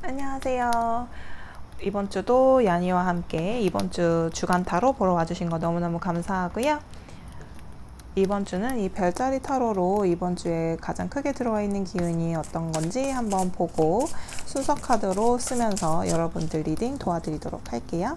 안녕하세요. 이번 주도 야니와 함께 이번 주 주간 타로 보러 와주신 거 너무너무 감사하고요. 이번 주는 이 별자리 타로로 이번 주에 가장 크게 들어와 있는 기운이 어떤 건지 한번 보고 순서 카드로 쓰면서 여러분들 리딩 도와드리도록 할게요.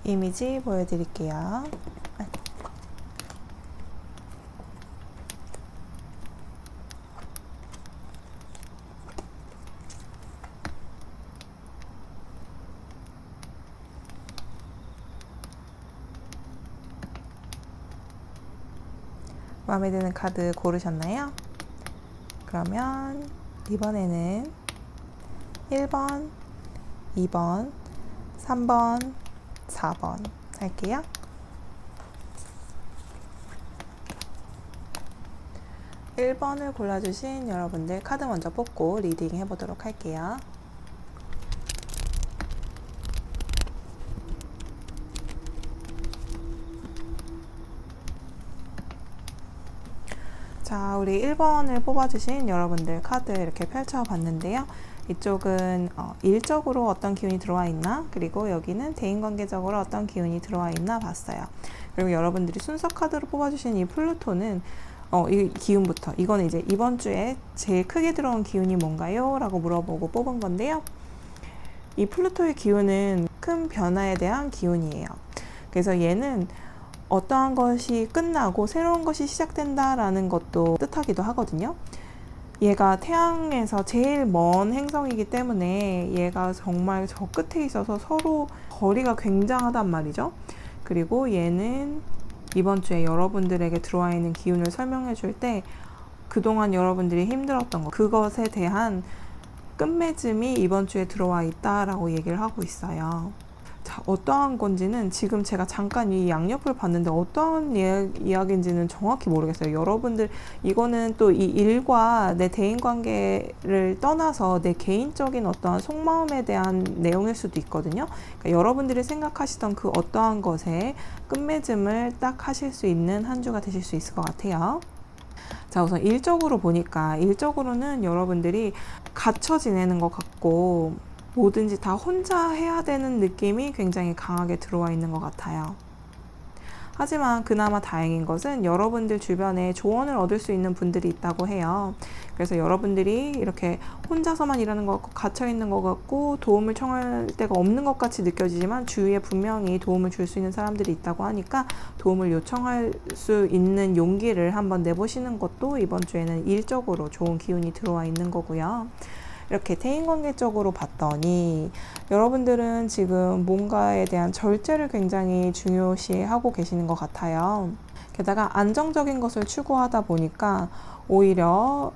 이미지 보여드릴게요. 마음에 드는 카드 고르셨나요? 그러면 이번에는 1번, 2번, 3번, 4번 할게요. 1번을 골라주신 여러분들 카드 먼저 뽑고 리딩 해보도록 할게요. 자, 우리 1번을 뽑아주신 여러분들 카드 이렇게 펼쳐봤는데요. 이쪽은 일적으로 어떤 기운이 들어와 있나, 그리고 여기는 대인관계적으로 어떤 기운이 들어와 있나 봤어요. 그리고 여러분들이 순서 카드로 뽑아주신 이 플루토는 이 기운부터, 이거는 이제 이번 주에 제일 크게 들어온 기운이 뭔가요? 라고 물어보고 뽑은 건데요. 이 플루토의 기운은 큰 변화에 대한 기운이에요. 그래서 얘는 어떠한 것이 끝나고 새로운 것이 시작된다라는 것도 뜻하기도 하거든요. 얘가 태양에서 제일 먼 행성이기 때문에 얘가 정말 저 끝에 있어서 서로 거리가 굉장하단 말이죠. 그리고 얘는 이번 주에 여러분들에게 들어와 있는 기운을 설명해 줄 때 그동안 여러분들이 힘들었던 것, 그것에 대한 끝맺음이 이번 주에 들어와 있다라고 얘기를 하고 있어요. 자, 어떠한 건지는 지금 제가 잠깐 이 양옆을 봤는데 어떠한 이야기인지는 정확히 모르겠어요. 여러분들, 이거는 또 이 일과 내 대인관계를 떠나서 내 개인적인 어떠한 속마음에 대한 내용일 수도 있거든요. 그러니까 여러분들이 생각하시던 그 어떠한 것에 끝맺음을 딱 하실 수 있는 한 주가 되실 수 있을 것 같아요. 자, 우선 일적으로 보니까, 일적으로는 여러분들이 갇혀 지내는 것 같고 뭐든지 다 혼자 해야 되는 느낌이 굉장히 강하게 들어와 있는 것 같아요. 하지만 그나마 다행인 것은 여러분들 주변에 조언을 얻을 수 있는 분들이 있다고 해요. 그래서 여러분들이 이렇게 혼자서만 일하는 것 같고 갇혀 있는 것 같고 도움을 청할 데가 없는 것 같이 느껴지지만 주위에 분명히 도움을 줄 수 있는 사람들이 있다고 하니까 도움을 요청할 수 있는 용기를 한번 내보시는 것도 이번 주에는 일적으로 좋은 기운이 들어와 있는 거고요. 이렇게 대인관계적으로 봤더니 여러분들은 지금 뭔가에 대한 절제를 굉장히 중요시하고 계시는 것 같아요. 게다가 안정적인 것을 추구하다 보니까 오히려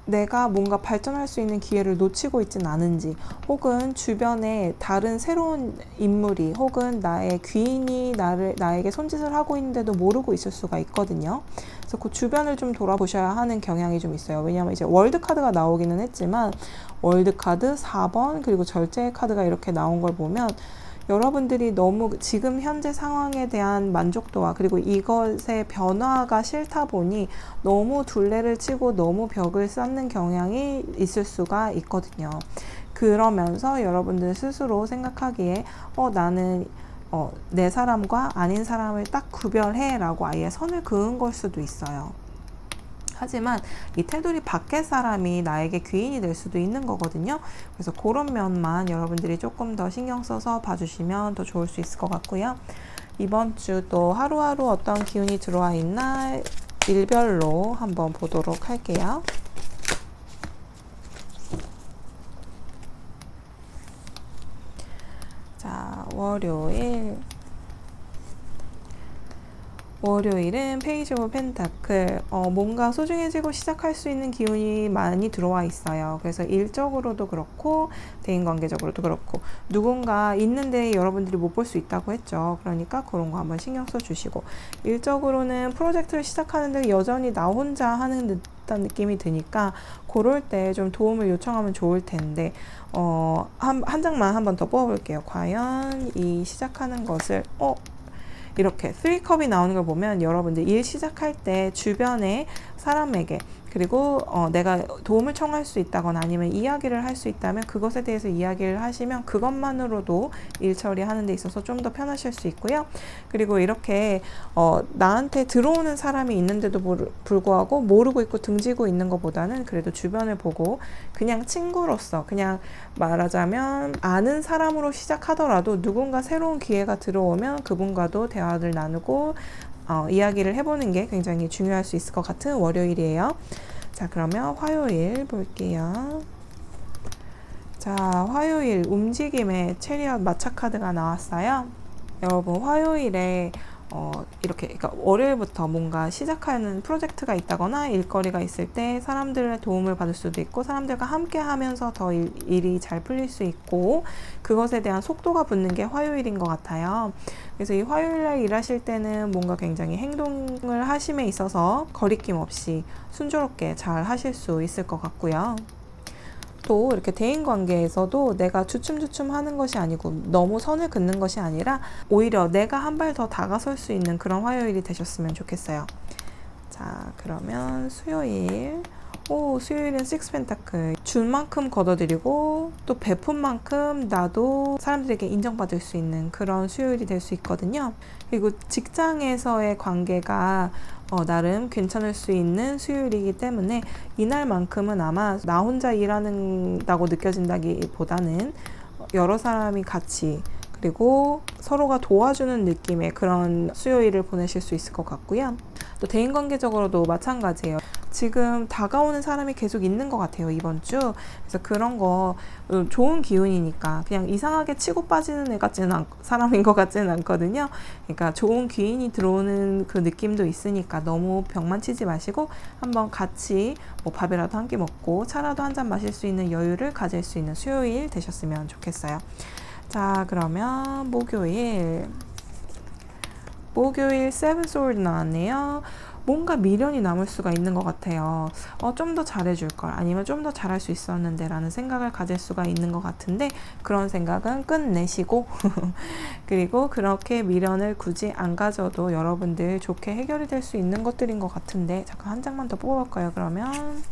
내가 뭔가 발전할 수 있는 기회를 놓치고 있진 않은지, 혹은 주변에 다른 새로운 인물이 혹은 나의 귀인이 나에게 손짓을 하고 있는데도 모르고 있을 수가 있거든요. 그래서 그 주변을 좀 돌아보셔야 하는 경향이 좀 있어요. 왜냐하면 이제 월드 카드가 나오기는 했지만 월드 카드 4번 그리고 절제 카드가 이렇게 나온 걸 보면 여러분들이 너무 지금 현재 상황에 대한 만족도와 그리고 이것의 변화가 싫다 보니 너무 둘레를 치고 너무 벽을 쌓는 경향이 있을 수가 있거든요. 그러면서 여러분들 스스로 생각하기에 나는 내 사람과 아닌 사람을 딱 구별해 라고 아예 선을 그은 걸 수도 있어요. 하지만 이 테두리 밖의 사람이 나에게 귀인이 될 수도 있는 거거든요. 그래서 그런 면만 여러분들이 조금 더 신경 써서 봐주시면 더 좋을 수 있을 것 같고요. 이번 주도 하루하루 어떤 기운이 들어와 있나 일별로 한번 보도록 할게요. 월요일은 페이지 오브 펜타클, 뭔가 소중해지고 시작할 수 있는 기운이 많이 들어와 있어요. 그래서 일적으로도 그렇고 대인관계적으로도 그렇고 누군가 있는데 여러분들이 못 볼 수 있다고 했죠. 그러니까 그런 거 한번 신경 써주시고, 일적으로는 프로젝트를 시작하는데 여전히 나 혼자 하는 듯한 느낌이 드니까 그럴 때 좀 도움을 요청하면 좋을 텐데, 한 장만 한번 더 뽑아볼게요. 과연 이 시작하는 것을 이렇게 3컵이 나오는 걸 보면 여러분들 일 시작할 때 주변의 사람에게, 그리고 내가 도움을 청할 수 있다거나 아니면 이야기를 할 수 있다면 그것에 대해서 이야기를 하시면 그것만으로도 일 처리하는 데 있어서 좀 더 편하실 수 있고요. 그리고 이렇게 나한테 들어오는 사람이 있는데도 불구하고 모르고 있고 등지고 있는 것보다는 그래도 주변을 보고 그냥 친구로서, 그냥 말하자면 아는 사람으로 시작하더라도 누군가 새로운 기회가 들어오면 그분과도 대화를 나누고 이야기를 해보는 게 굉장히 중요할 수 있을 것 같은 월요일이에요. 자, 그러면 화요일 볼게요. 자, 화요일 움직임의 체리엇 마차 카드가 나왔어요. 여러분, 화요일에 이렇게, 그러니까 월요일부터 뭔가 시작하는 프로젝트가 있다거나 일거리가 있을 때 사람들의 도움을 받을 수도 있고 사람들과 함께 하면서 더 일이 잘 풀릴 수 있고 그것에 대한 속도가 붙는 게 화요일인 것 같아요. 그래서 이 화요일날 일하실 때는 뭔가 굉장히 행동을 하심에 있어서 거리낌 없이 순조롭게 잘 하실 수 있을 것 같고요. 또 이렇게 대인관계에서도 내가 주춤주춤 하는 것이 아니고 너무 선을 긋는 것이 아니라 오히려 내가 한 발 더 다가설 수 있는 그런 화요일이 되셨으면 좋겠어요. 자, 그러면 수요일. 수요일은 식스 펜타클. 준 만큼 걷어들이고 또 베푼 만큼 나도 사람들에게 인정받을 수 있는 그런 수요일이 될 수 있거든요. 그리고 직장에서의 관계가 나름 괜찮을 수 있는 수요일이기 때문에 이날만큼은 아마 나 혼자 일하는다고 느껴진다기보다는 여러 사람이 같이, 그리고 서로가 도와주는 느낌의 그런 수요일을 보내실 수 있을 것 같고요. 또 대인관계적으로도 마찬가지예요. 지금 다가오는 사람이 계속 있는 것 같아요, 이번 주. 그래서 그런 거 좋은 기운이니까 그냥 이상하게 치고 빠지는 사람인 것 같지는 않거든요. 그러니까 좋은 기운이 들어오는 그 느낌도 있으니까 너무 벽만 치지 마시고 한번 같이 밥이라도 한 끼 먹고 차라도 한 잔 마실 수 있는 여유를 가질 수 있는 수요일 되셨으면 좋겠어요. 자, 그러면 목요일 세븐 소울드 나왔네요. 뭔가 미련이 남을 수가 있는 것 같아요. 좀 더 잘해줄걸, 아니면 좀 더 잘할 수 있었는데 라는 생각을 가질 수가 있는 것 같은데, 그런 생각은 끝내시고 그리고 그렇게 미련을 굳이 안 가져도 여러분들 좋게 해결이 될 수 있는 것들인 것 같은데, 잠깐 한 장만 더 뽑아볼까요? 그러면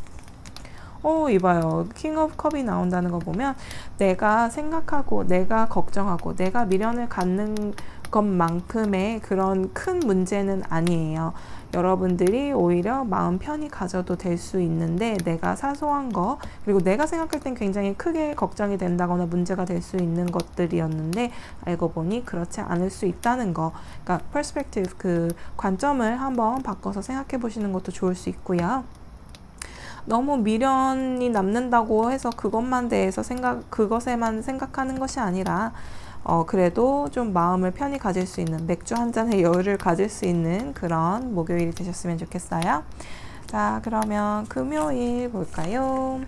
이봐요. 킹 오브 컵이 나온다는 거 보면 내가 생각하고 내가 걱정하고 내가 미련을 갖는 것만큼의 그런 큰 문제는 아니에요. 여러분들이 오히려 마음 편히 가져도 될 수 있는데, 내가 사소한 거, 그리고 내가 생각할 땐 굉장히 크게 걱정이 된다거나 문제가 될 수 있는 것들이었는데 알고 보니 그렇지 않을 수 있다는 거. 그러니까 퍼스펙티브, 그 관점을 한번 바꿔서 생각해 보시는 것도 좋을 수 있고요. 너무 미련이 남는다고 해서 그것에만 생각하는 것이 아니라 그래도 좀 마음을 편히 가질 수 있는, 맥주 한 잔의 여유를 가질 수 있는 그런 목요일이 되셨으면 좋겠어요. 자, 그러면 금요일 볼까요?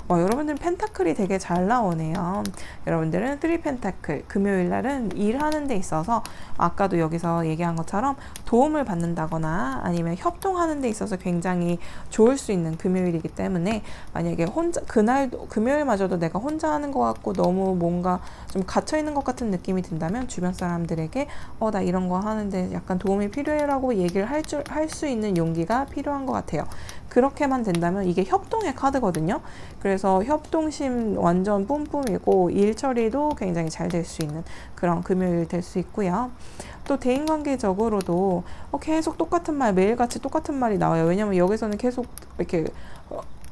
여러분들은 펜타클이 되게 잘 나오네요. 여러분들은 3 펜타클, 금요일 날은 일하는 데 있어서 아까도 여기서 얘기한 것처럼 도움을 받는다거나 아니면 협동하는 데 있어서 굉장히 좋을 수 있는 금요일이기 때문에, 만약에 그날도 금요일마저도 내가 혼자 하는 것 같고 너무 뭔가 좀 갇혀있는 것 같은 느낌이 든다면 주변 사람들에게 나 이런 거 하는데 약간 도움이 필요해라고 얘기를 할 수 있는 용기가 필요한 것 같아요. 그렇게만 된다면 이게 협동의 카드거든요. 그래서 협동심 완전 뿜뿜이고 일 처리도 굉장히 잘 될 수 있는 그런 금요일 될 수 있고요. 또 대인관계적으로도 계속 똑같은 말, 매일같이 똑같은 말이 나와요. 왜냐면 여기서는 계속 이렇게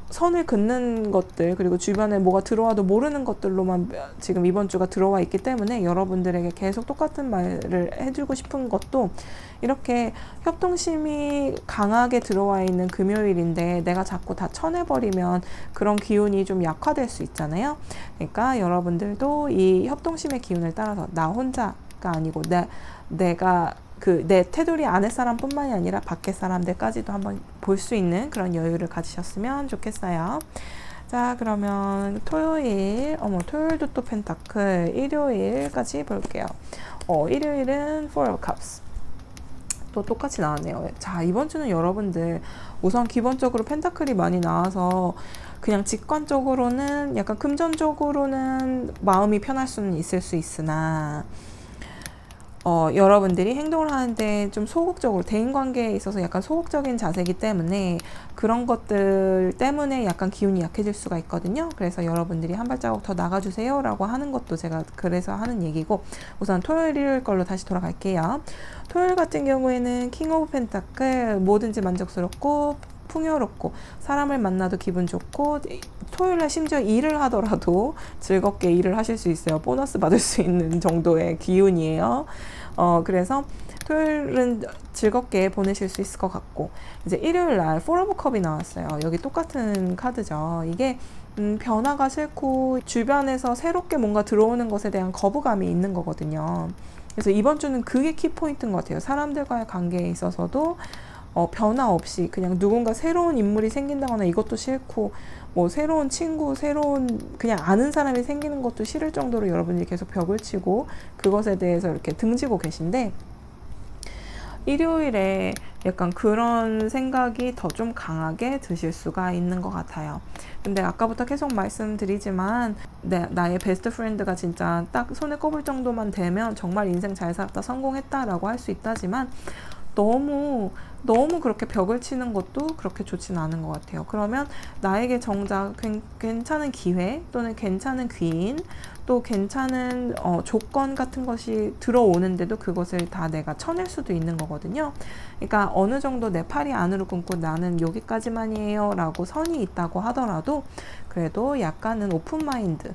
선을 긋는 것들, 그리고 주변에 뭐가 들어와도 모르는 것들로만 지금 이번 주가 들어와 있기 때문에 여러분들에게 계속 똑같은 말을 해주고 싶은 것도, 이렇게 협동심이 강하게 들어와 있는 금요일인데 내가 자꾸 다 쳐내버리면 그런 기운이 좀 약화될 수 있잖아요. 그러니까 여러분들도 이 협동심의 기운을 따라서 나 혼자 아니고 내가 내 테두리 안에 사람뿐만이 아니라 밖에 사람들까지도 한번 볼 수 있는 그런 여유를 가지셨으면 좋겠어요. 자, 그러면 토요일도 또 펜타클, 일요일까지 볼게요. 일요일은 Four of Cups. 또 똑같이 나왔네요. 자, 이번 주는 여러분들 우선 기본적으로 펜타클이 많이 나와서 그냥 직관적으로는 약간 금전적으로는 마음이 편할 수는 있을 수 있으나 여러분들이 행동을 하는데 좀 소극적으로 대인관계에 있어서 약간 소극적인 자세이기 때문에 그런 것들 때문에 약간 기운이 약해질 수가 있거든요. 그래서 여러분들이 한 발자국 더 나가주세요 라고 하는 것도 제가 그래서 하는 얘기고, 우선 토요일 일요일 걸로 다시 돌아갈게요. 토요일 같은 경우에는 킹 오브 펜타클, 뭐든지 만족스럽고 풍요롭고 사람을 만나도 기분 좋고, 토요일날 심지어 일을 하더라도 즐겁게 일을 하실 수 있어요. 보너스 받을 수 있는 정도의 기운이에요. 그래서 토요일은 즐겁게 보내실 수 있을 것 같고, 이제 일요일날 포 오브 컵이 나왔어요. 여기 똑같은 카드죠. 이게 변화가 싫고 주변에서 새롭게 뭔가 들어오는 것에 대한 거부감이 있는 거거든요. 그래서 이번 주는 그게 키포인트인 것 같아요. 사람들과의 관계에 있어서도 변화 없이 그냥 누군가 새로운 인물이 생긴다거나 이것도 싫고, 뭐 새로운 친구, 새로운 그냥 아는 사람이 생기는 것도 싫을 정도로 여러분이 계속 벽을 치고 그것에 대해서 이렇게 등지고 계신데, 일요일에 약간 그런 생각이 더 좀 강하게 드실 수가 있는 것 같아요. 근데 아까부터 계속 말씀드리지만 나의 베스트 프렌드가 진짜 딱 손에 꼽을 정도만 되면 정말 인생 잘 살았다, 성공했다라고 할 수 있다지만 너무 그렇게 벽을 치는 것도 그렇게 좋지는 않은 것 같아요. 그러면 나에게 정작 괜찮은 기회 또는 괜찮은 귀인 또 괜찮은 조건 같은 것이 들어오는데도 그것을 다 내가 쳐낼 수도 있는 거거든요. 그러니까 어느 정도 내 팔이 안으로 굽고 나는 여기까지만이에요 라고 선이 있다고 하더라도 그래도 약간은 오픈 마인드,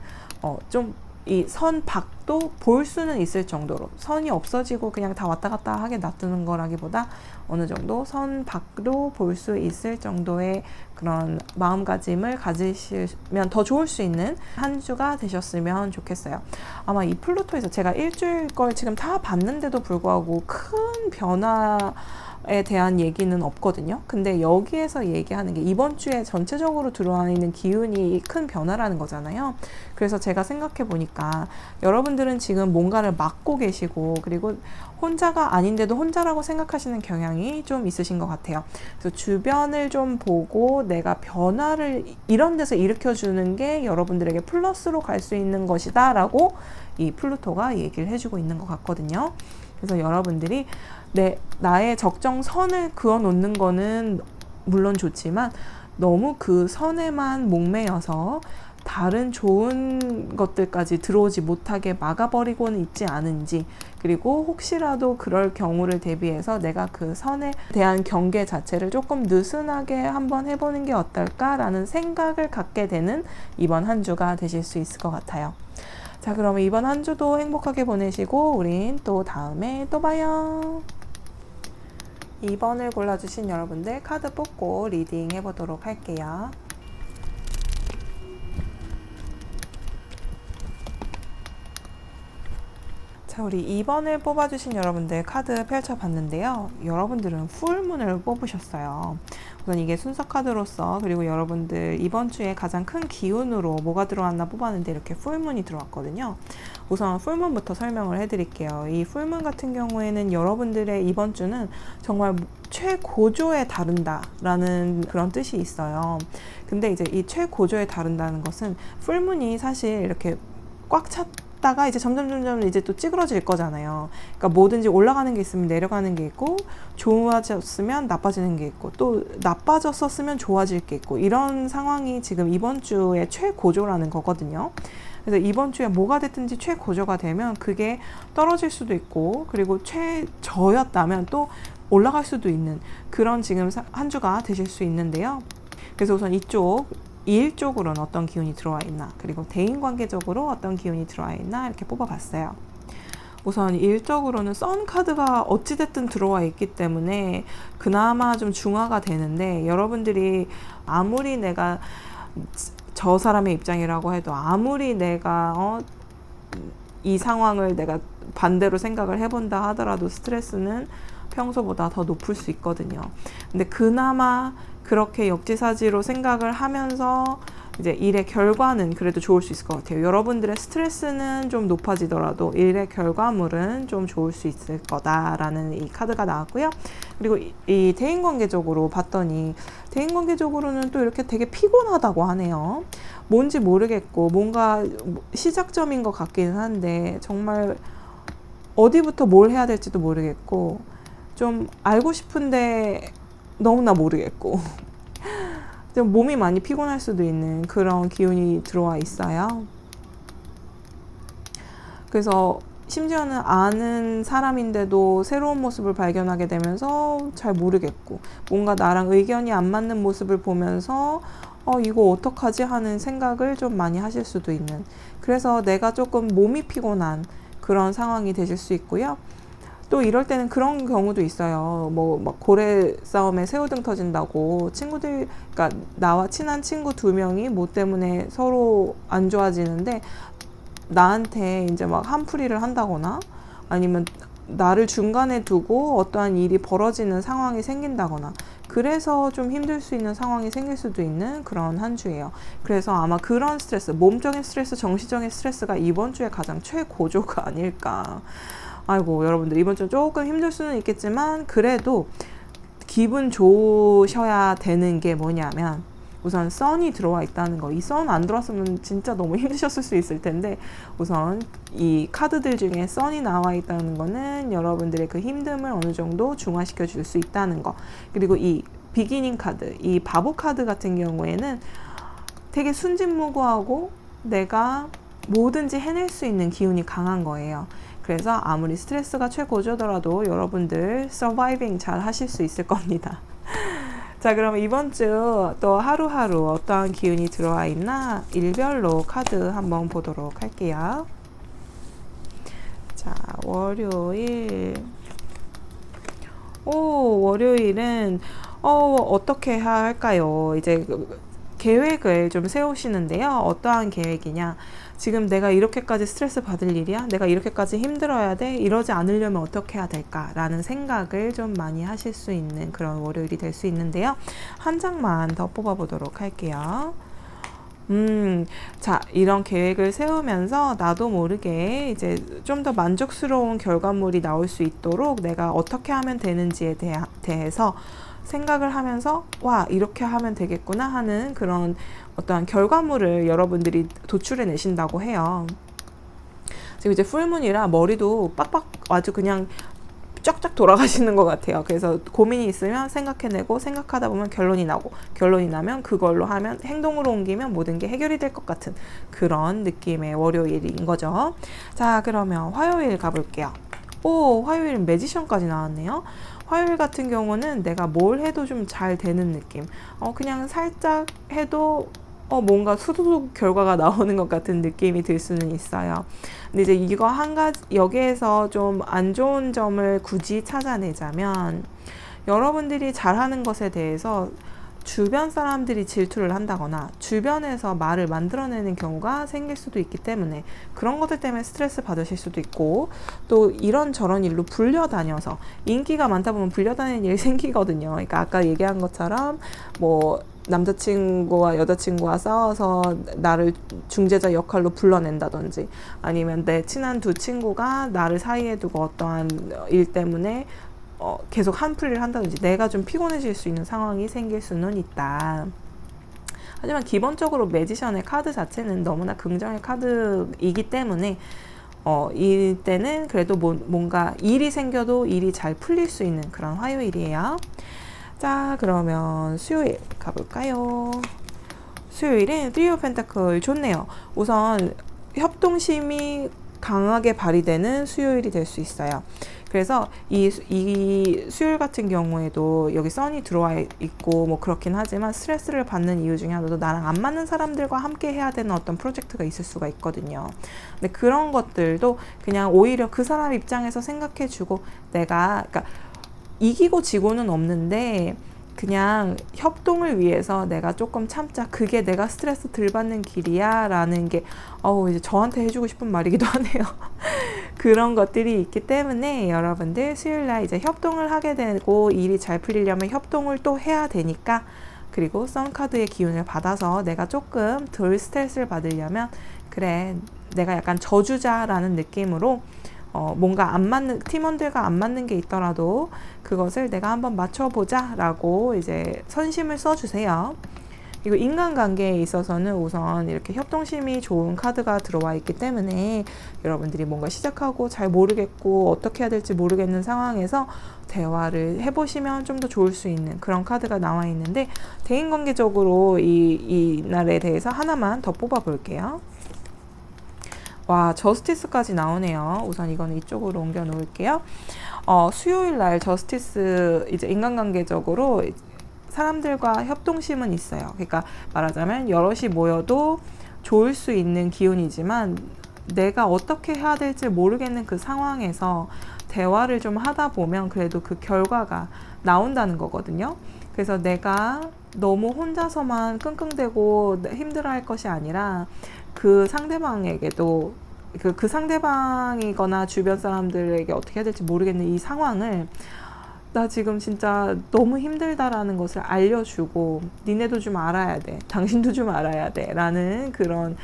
좀 이 선 밖도 볼 수는 있을 정도로, 선이 없어지고 그냥 다 왔다 갔다 하게 놔두는 거라기보다 어느 정도 선 밖도 볼 수 있을 정도의 그런 마음가짐을 가지시면 더 좋을 수 있는 한 주가 되셨으면 좋겠어요. 아마 이 플루토에서 제가 일주일 걸 지금 다 봤는데도 불구하고 큰 변화에 대한 얘기는 없거든요. 근데 여기에서 얘기하는 게 이번 주에 전체적으로 들어와 있는 기운이 큰 변화라는 거잖아요. 그래서 제가 생각해 보니까 여러분들은 지금 뭔가를 맡고 계시고, 그리고 혼자가 아닌데도 혼자라고 생각하시는 경향이 좀 있으신 것 같아요. 그래서 주변을 좀 보고 내가 변화를 이런 데서 일으켜주는 게 여러분들에게 플러스로 갈 수 있는 것이다 라고 이 플루토가 얘기를 해주고 있는 것 같거든요. 그래서 여러분들이 나의 적정선을 그어 놓는 거는 물론 좋지만 너무 그 선에만 목매여서 다른 좋은 것들까지 들어오지 못하게 막아버리고는 있지 않은지, 그리고 혹시라도 그럴 경우를 대비해서 내가 그 선에 대한 경계 자체를 조금 느슨하게 한번 해보는 게 어떨까라는 생각을 갖게 되는 이번 한 주가 되실 수 있을 것 같아요. 자, 그러면 이번 한 주도 행복하게 보내시고 우린 또 다음에 또 봐요. 2번을 골라주신 여러분들 카드 뽑고 리딩 해보도록 할게요. 자, 우리 2번을 뽑아주신 여러분들 카드 펼쳐봤는데요. 여러분들은 풀문을 뽑으셨어요. 우선 이게 순서 카드로서, 그리고 여러분들 이번 주에 가장 큰 기운으로 뭐가 들어왔나 뽑았는데 이렇게 풀문이 들어왔거든요. 우선 풀문부터 설명을 해드릴게요. 이 풀문 같은 경우에는 여러분들의 이번 주는 정말 최고조에 다룬다라는 그런 뜻이 있어요. 근데 이제 이 최고조에 다룬다는 것은 풀문이 사실 이렇게 꽉 찼다가 이제 점점 이제 또 찌그러질 거잖아요. 그러니까 뭐든지 올라가는 게 있으면 내려가는 게 있고, 좋아졌으면 나빠지는 게 있고, 또 나빠졌었으면 좋아질 게 있고, 이런 상황이 지금 이번 주에 최고조라는 거거든요. 그래서 이번 주에 뭐가 됐든지 최고조가 되면 그게 떨어질 수도 있고, 그리고 최저였다면 또 올라갈 수도 있는 그런 지금 한 주가 되실 수 있는데요. 그래서 우선 이쪽 일 쪽으로는 어떤 기운이 들어와 있나, 그리고 대인관계적으로 어떤 기운이 들어와 있나 이렇게 뽑아봤어요. 우선 일적으로는 선 카드가 어찌됐든 들어와 있기 때문에 그나마 좀 중화가 되는데, 여러분들이 아무리 내가 저 사람의 입장이라고 해도 아무리 내가 이 상황을 내가 반대로 생각을 해본다 하더라도 스트레스는 평소보다 더 높을 수 있거든요. 근데 그나마 그렇게 역지사지로 생각을 하면서 이제 일의 결과는 그래도 좋을 수 있을 것 같아요. 여러분들의 스트레스는 좀 높아지더라도 일의 결과물은 좀 좋을 수 있을 거다라는 이 카드가 나왔고요. 그리고 이 대인관계적으로 봤더니 대인관계적으로는 또 이렇게 되게 피곤하다고 하네요. 뭔지 모르겠고 뭔가 시작점인 것 같기는 한데 정말 어디부터 뭘 해야 될지도 모르겠고 좀 알고 싶은데 너무나 모르겠고 좀 몸이 많이 피곤할 수도 있는 그런 기운이 들어와 있어요. 그래서 심지어는 아는 사람인데도 새로운 모습을 발견하게 되면서 잘 모르겠고 뭔가 나랑 의견이 안 맞는 모습을 보면서 이거 어떡하지 하는 생각을 좀 많이 하실 수도 있는, 그래서 내가 조금 몸이 피곤한 그런 상황이 되실 수 있고요. 또 이럴 때는 그런 경우도 있어요. 뭐 막 고래 싸움에 새우등 터진다고 친구들, 그러니까 나와 친한 친구 2명이 뭐 때문에 서로 안 좋아지는데 나한테 이제 막 한풀이를 한다거나 아니면 나를 중간에 두고 어떠한 일이 벌어지는 상황이 생긴다거나 그래서 좀 힘들 수 있는 상황이 생길 수도 있는 그런 한 주예요. 그래서 아마 그런 스트레스, 몸적인 스트레스, 정신적인 스트레스가 이번 주에 가장 최고조가 아닐까. 아이고, 여러분들 이번 주 조금 힘들 수는 있겠지만 그래도 기분 좋으셔야 되는 게 뭐냐면 우선 선이 들어와 있다는 거. 이 선 안 들어왔으면 진짜 너무 힘드셨을 수 있을 텐데 우선 이 카드들 중에 선이 나와 있다는 거는 여러분들의 그 힘듦을 어느 정도 중화시켜 줄 수 있다는 거. 그리고 이 비기닝 카드, 이 바보 카드 같은 경우에는 되게 순진무구하고 내가 뭐든지 해낼 수 있는 기운이 강한 거예요. 그래서 아무리 스트레스가 최고조더라도 여러분들 서바이빙 잘 하실 수 있을 겁니다. 자, 그럼 이번 주 또 하루하루 어떠한 기운이 들어와 있나 일별로 카드 한번 보도록 할게요. 자, 월요일. 월요일은 어떻게 해야 할까요? 이제 계획을 좀 세우시는데요. 어떠한 계획이냐? 지금 내가 이렇게까지 스트레스 받을 일이야? 내가 이렇게까지 힘들어야 돼? 이러지 않으려면 어떻게 해야 될까라는 생각을 좀 많이 하실 수 있는 그런 월요일이 될 수 있는데요. 한 장만 더 뽑아보도록 할게요. 자, 이런 계획을 세우면서 나도 모르게 이제 좀 더 만족스러운 결과물이 나올 수 있도록 내가 어떻게 하면 되는지에 대해서 생각을 하면서 와, 이렇게 하면 되겠구나 하는 그런 어떠한 결과물을 여러분들이 도출해 내신다고 해요. 지금 이제 풀문이라 머리도 빡빡 아주 그냥 쫙쫙 돌아가시는 것 같아요. 그래서 고민이 있으면 생각해내고 생각하다 보면 결론이 나고 결론이 나면 그걸로 하면 행동으로 옮기면 모든 게 해결이 될 것 같은 그런 느낌의 월요일인 거죠. 자, 그러면 화요일 가볼게요. 화요일 매지션까지 나왔네요. 화요일 같은 경우는 내가 뭘 해도 좀 잘 되는 느낌. 그냥 살짝 해도 뭔가 수두룩 결과가 나오는 것 같은 느낌이 들 수는 있어요. 근데 이제 이거 한 가지, 여기에서 좀 안 좋은 점을 굳이 찾아내자면 여러분들이 잘하는 것에 대해서 주변 사람들이 질투를 한다거나 주변에서 말을 만들어내는 경우가 생길 수도 있기 때문에 그런 것들 때문에 스트레스 받으실 수도 있고, 또 이런저런 일로 불려다녀서 인기가 많다 보면 불려다니는 일이 생기거든요. 그러니까 아까 얘기한 것처럼 뭐 남자친구와 여자친구와 싸워서 나를 중재자 역할로 불러낸다든지 아니면 내 친한 2 친구가 나를 사이에 두고 어떠한 일 때문에 계속 한풀이를 한다든지 내가 좀 피곤해질 수 있는 상황이 생길 수는 있다. 하지만 기본적으로 매지션의 카드 자체는 너무나 긍정의 카드이기 때문에 이때는 그래도 뭔가 일이 생겨도 일이 잘 풀릴 수 있는 그런 화요일이에요. 자, 그러면 수요일 가볼까요? 수요일은 3 of Pentacle 좋네요. 우선 협동심이 강하게 발휘되는 수요일이 될 수 있어요. 그래서 이 수요일 같은 경우에도 여기 선이 들어와 있고 뭐 그렇긴 하지만 스트레스를 받는 이유 중에 하나도 나랑 안 맞는 사람들과 함께 해야 되는 어떤 프로젝트가 있을 수가 있거든요. 근데 그런 것들도 그냥 오히려 그 사람 입장에서 생각해주고 내가 그러니까 이기고 지고는 없는데 그냥 협동을 위해서 내가 조금 참자. 그게 내가 스트레스 덜 받는 길이야 라는 게 이제 저한테 해주고 싶은 말이기도 하네요. 그런 것들이 있기 때문에 여러분들 수요일날 이제 협동을 하게 되고 일이 잘 풀리려면 협동을 또 해야 되니까, 그리고 선카드의 기운을 받아서 내가 조금 덜 스트레스를 받으려면 그래 내가 약간 저주자라는 느낌으로 뭔가 안 맞는 팀원들과 안 맞는 게 있더라도 그것을 내가 한번 맞춰보자 라고 이제 선심을 써주세요. 그리고 인간관계에 있어서는 우선 이렇게 협동심이 좋은 카드가 들어와 있기 때문에 여러분들이 뭔가 시작하고 잘 모르겠고 어떻게 해야 될지 모르겠는 상황에서 대화를 해보시면 좀 더 좋을 수 있는 그런 카드가 나와 있는데, 대인관계적으로 이 날에 대해서 하나만 더 뽑아 볼게요. 와, 저스티스까지 나오네요. 우선 이거는 이쪽으로 옮겨 놓을게요. 수요일 날 저스티스, 이제 인간관계적으로 사람들과 협동심은 있어요. 그러니까 말하자면 여럿이 모여도 좋을 수 있는 기운이지만 내가 어떻게 해야 될지 모르겠는 그 상황에서 대화를 좀 하다 보면 그래도 그 결과가 나온다는 거거든요. 그래서 내가 너무 혼자서만 끙끙대고 힘들어할 것이 아니라 그 상대방에게도 그 상대방이거나 주변 사람들에게 어떻게 해야 될지 모르겠는 이 상황을 나 지금 진짜 너무 힘들다라는 것을 알려주고, 니네도 좀 알아야 돼, 당신도 좀 알아야 돼 라는 그런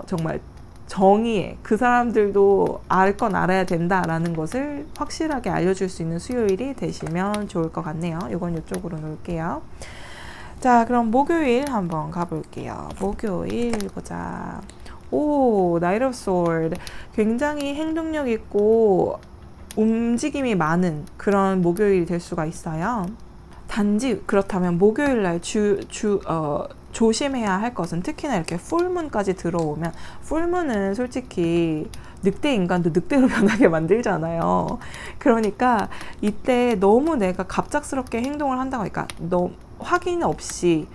정말 정의에 그 사람들도 알 건 알아야 된다라는 것을 확실하게 알려줄 수 있는 수요일이 되시면 좋을 것 같네요. 이건 이쪽으로 놓을게요. 자, 그럼 목요일 한번 가볼게요. 목요일 보자. 오, 나이트 오브 소드. 굉장히 행동력 있고 움직임이 많은 그런 목요일이 될 수가 있어요. 단지 그렇다면 목요일날 조심해야 할 것은, 특히나 이렇게 풀문까지 들어오면, 풀문은 솔직히 늑대 인간도 늑대로 변하게 만들잖아요. 그러니까 이때 너무 내가 갑작스럽게 행동을 한다고 하니까 확인 없이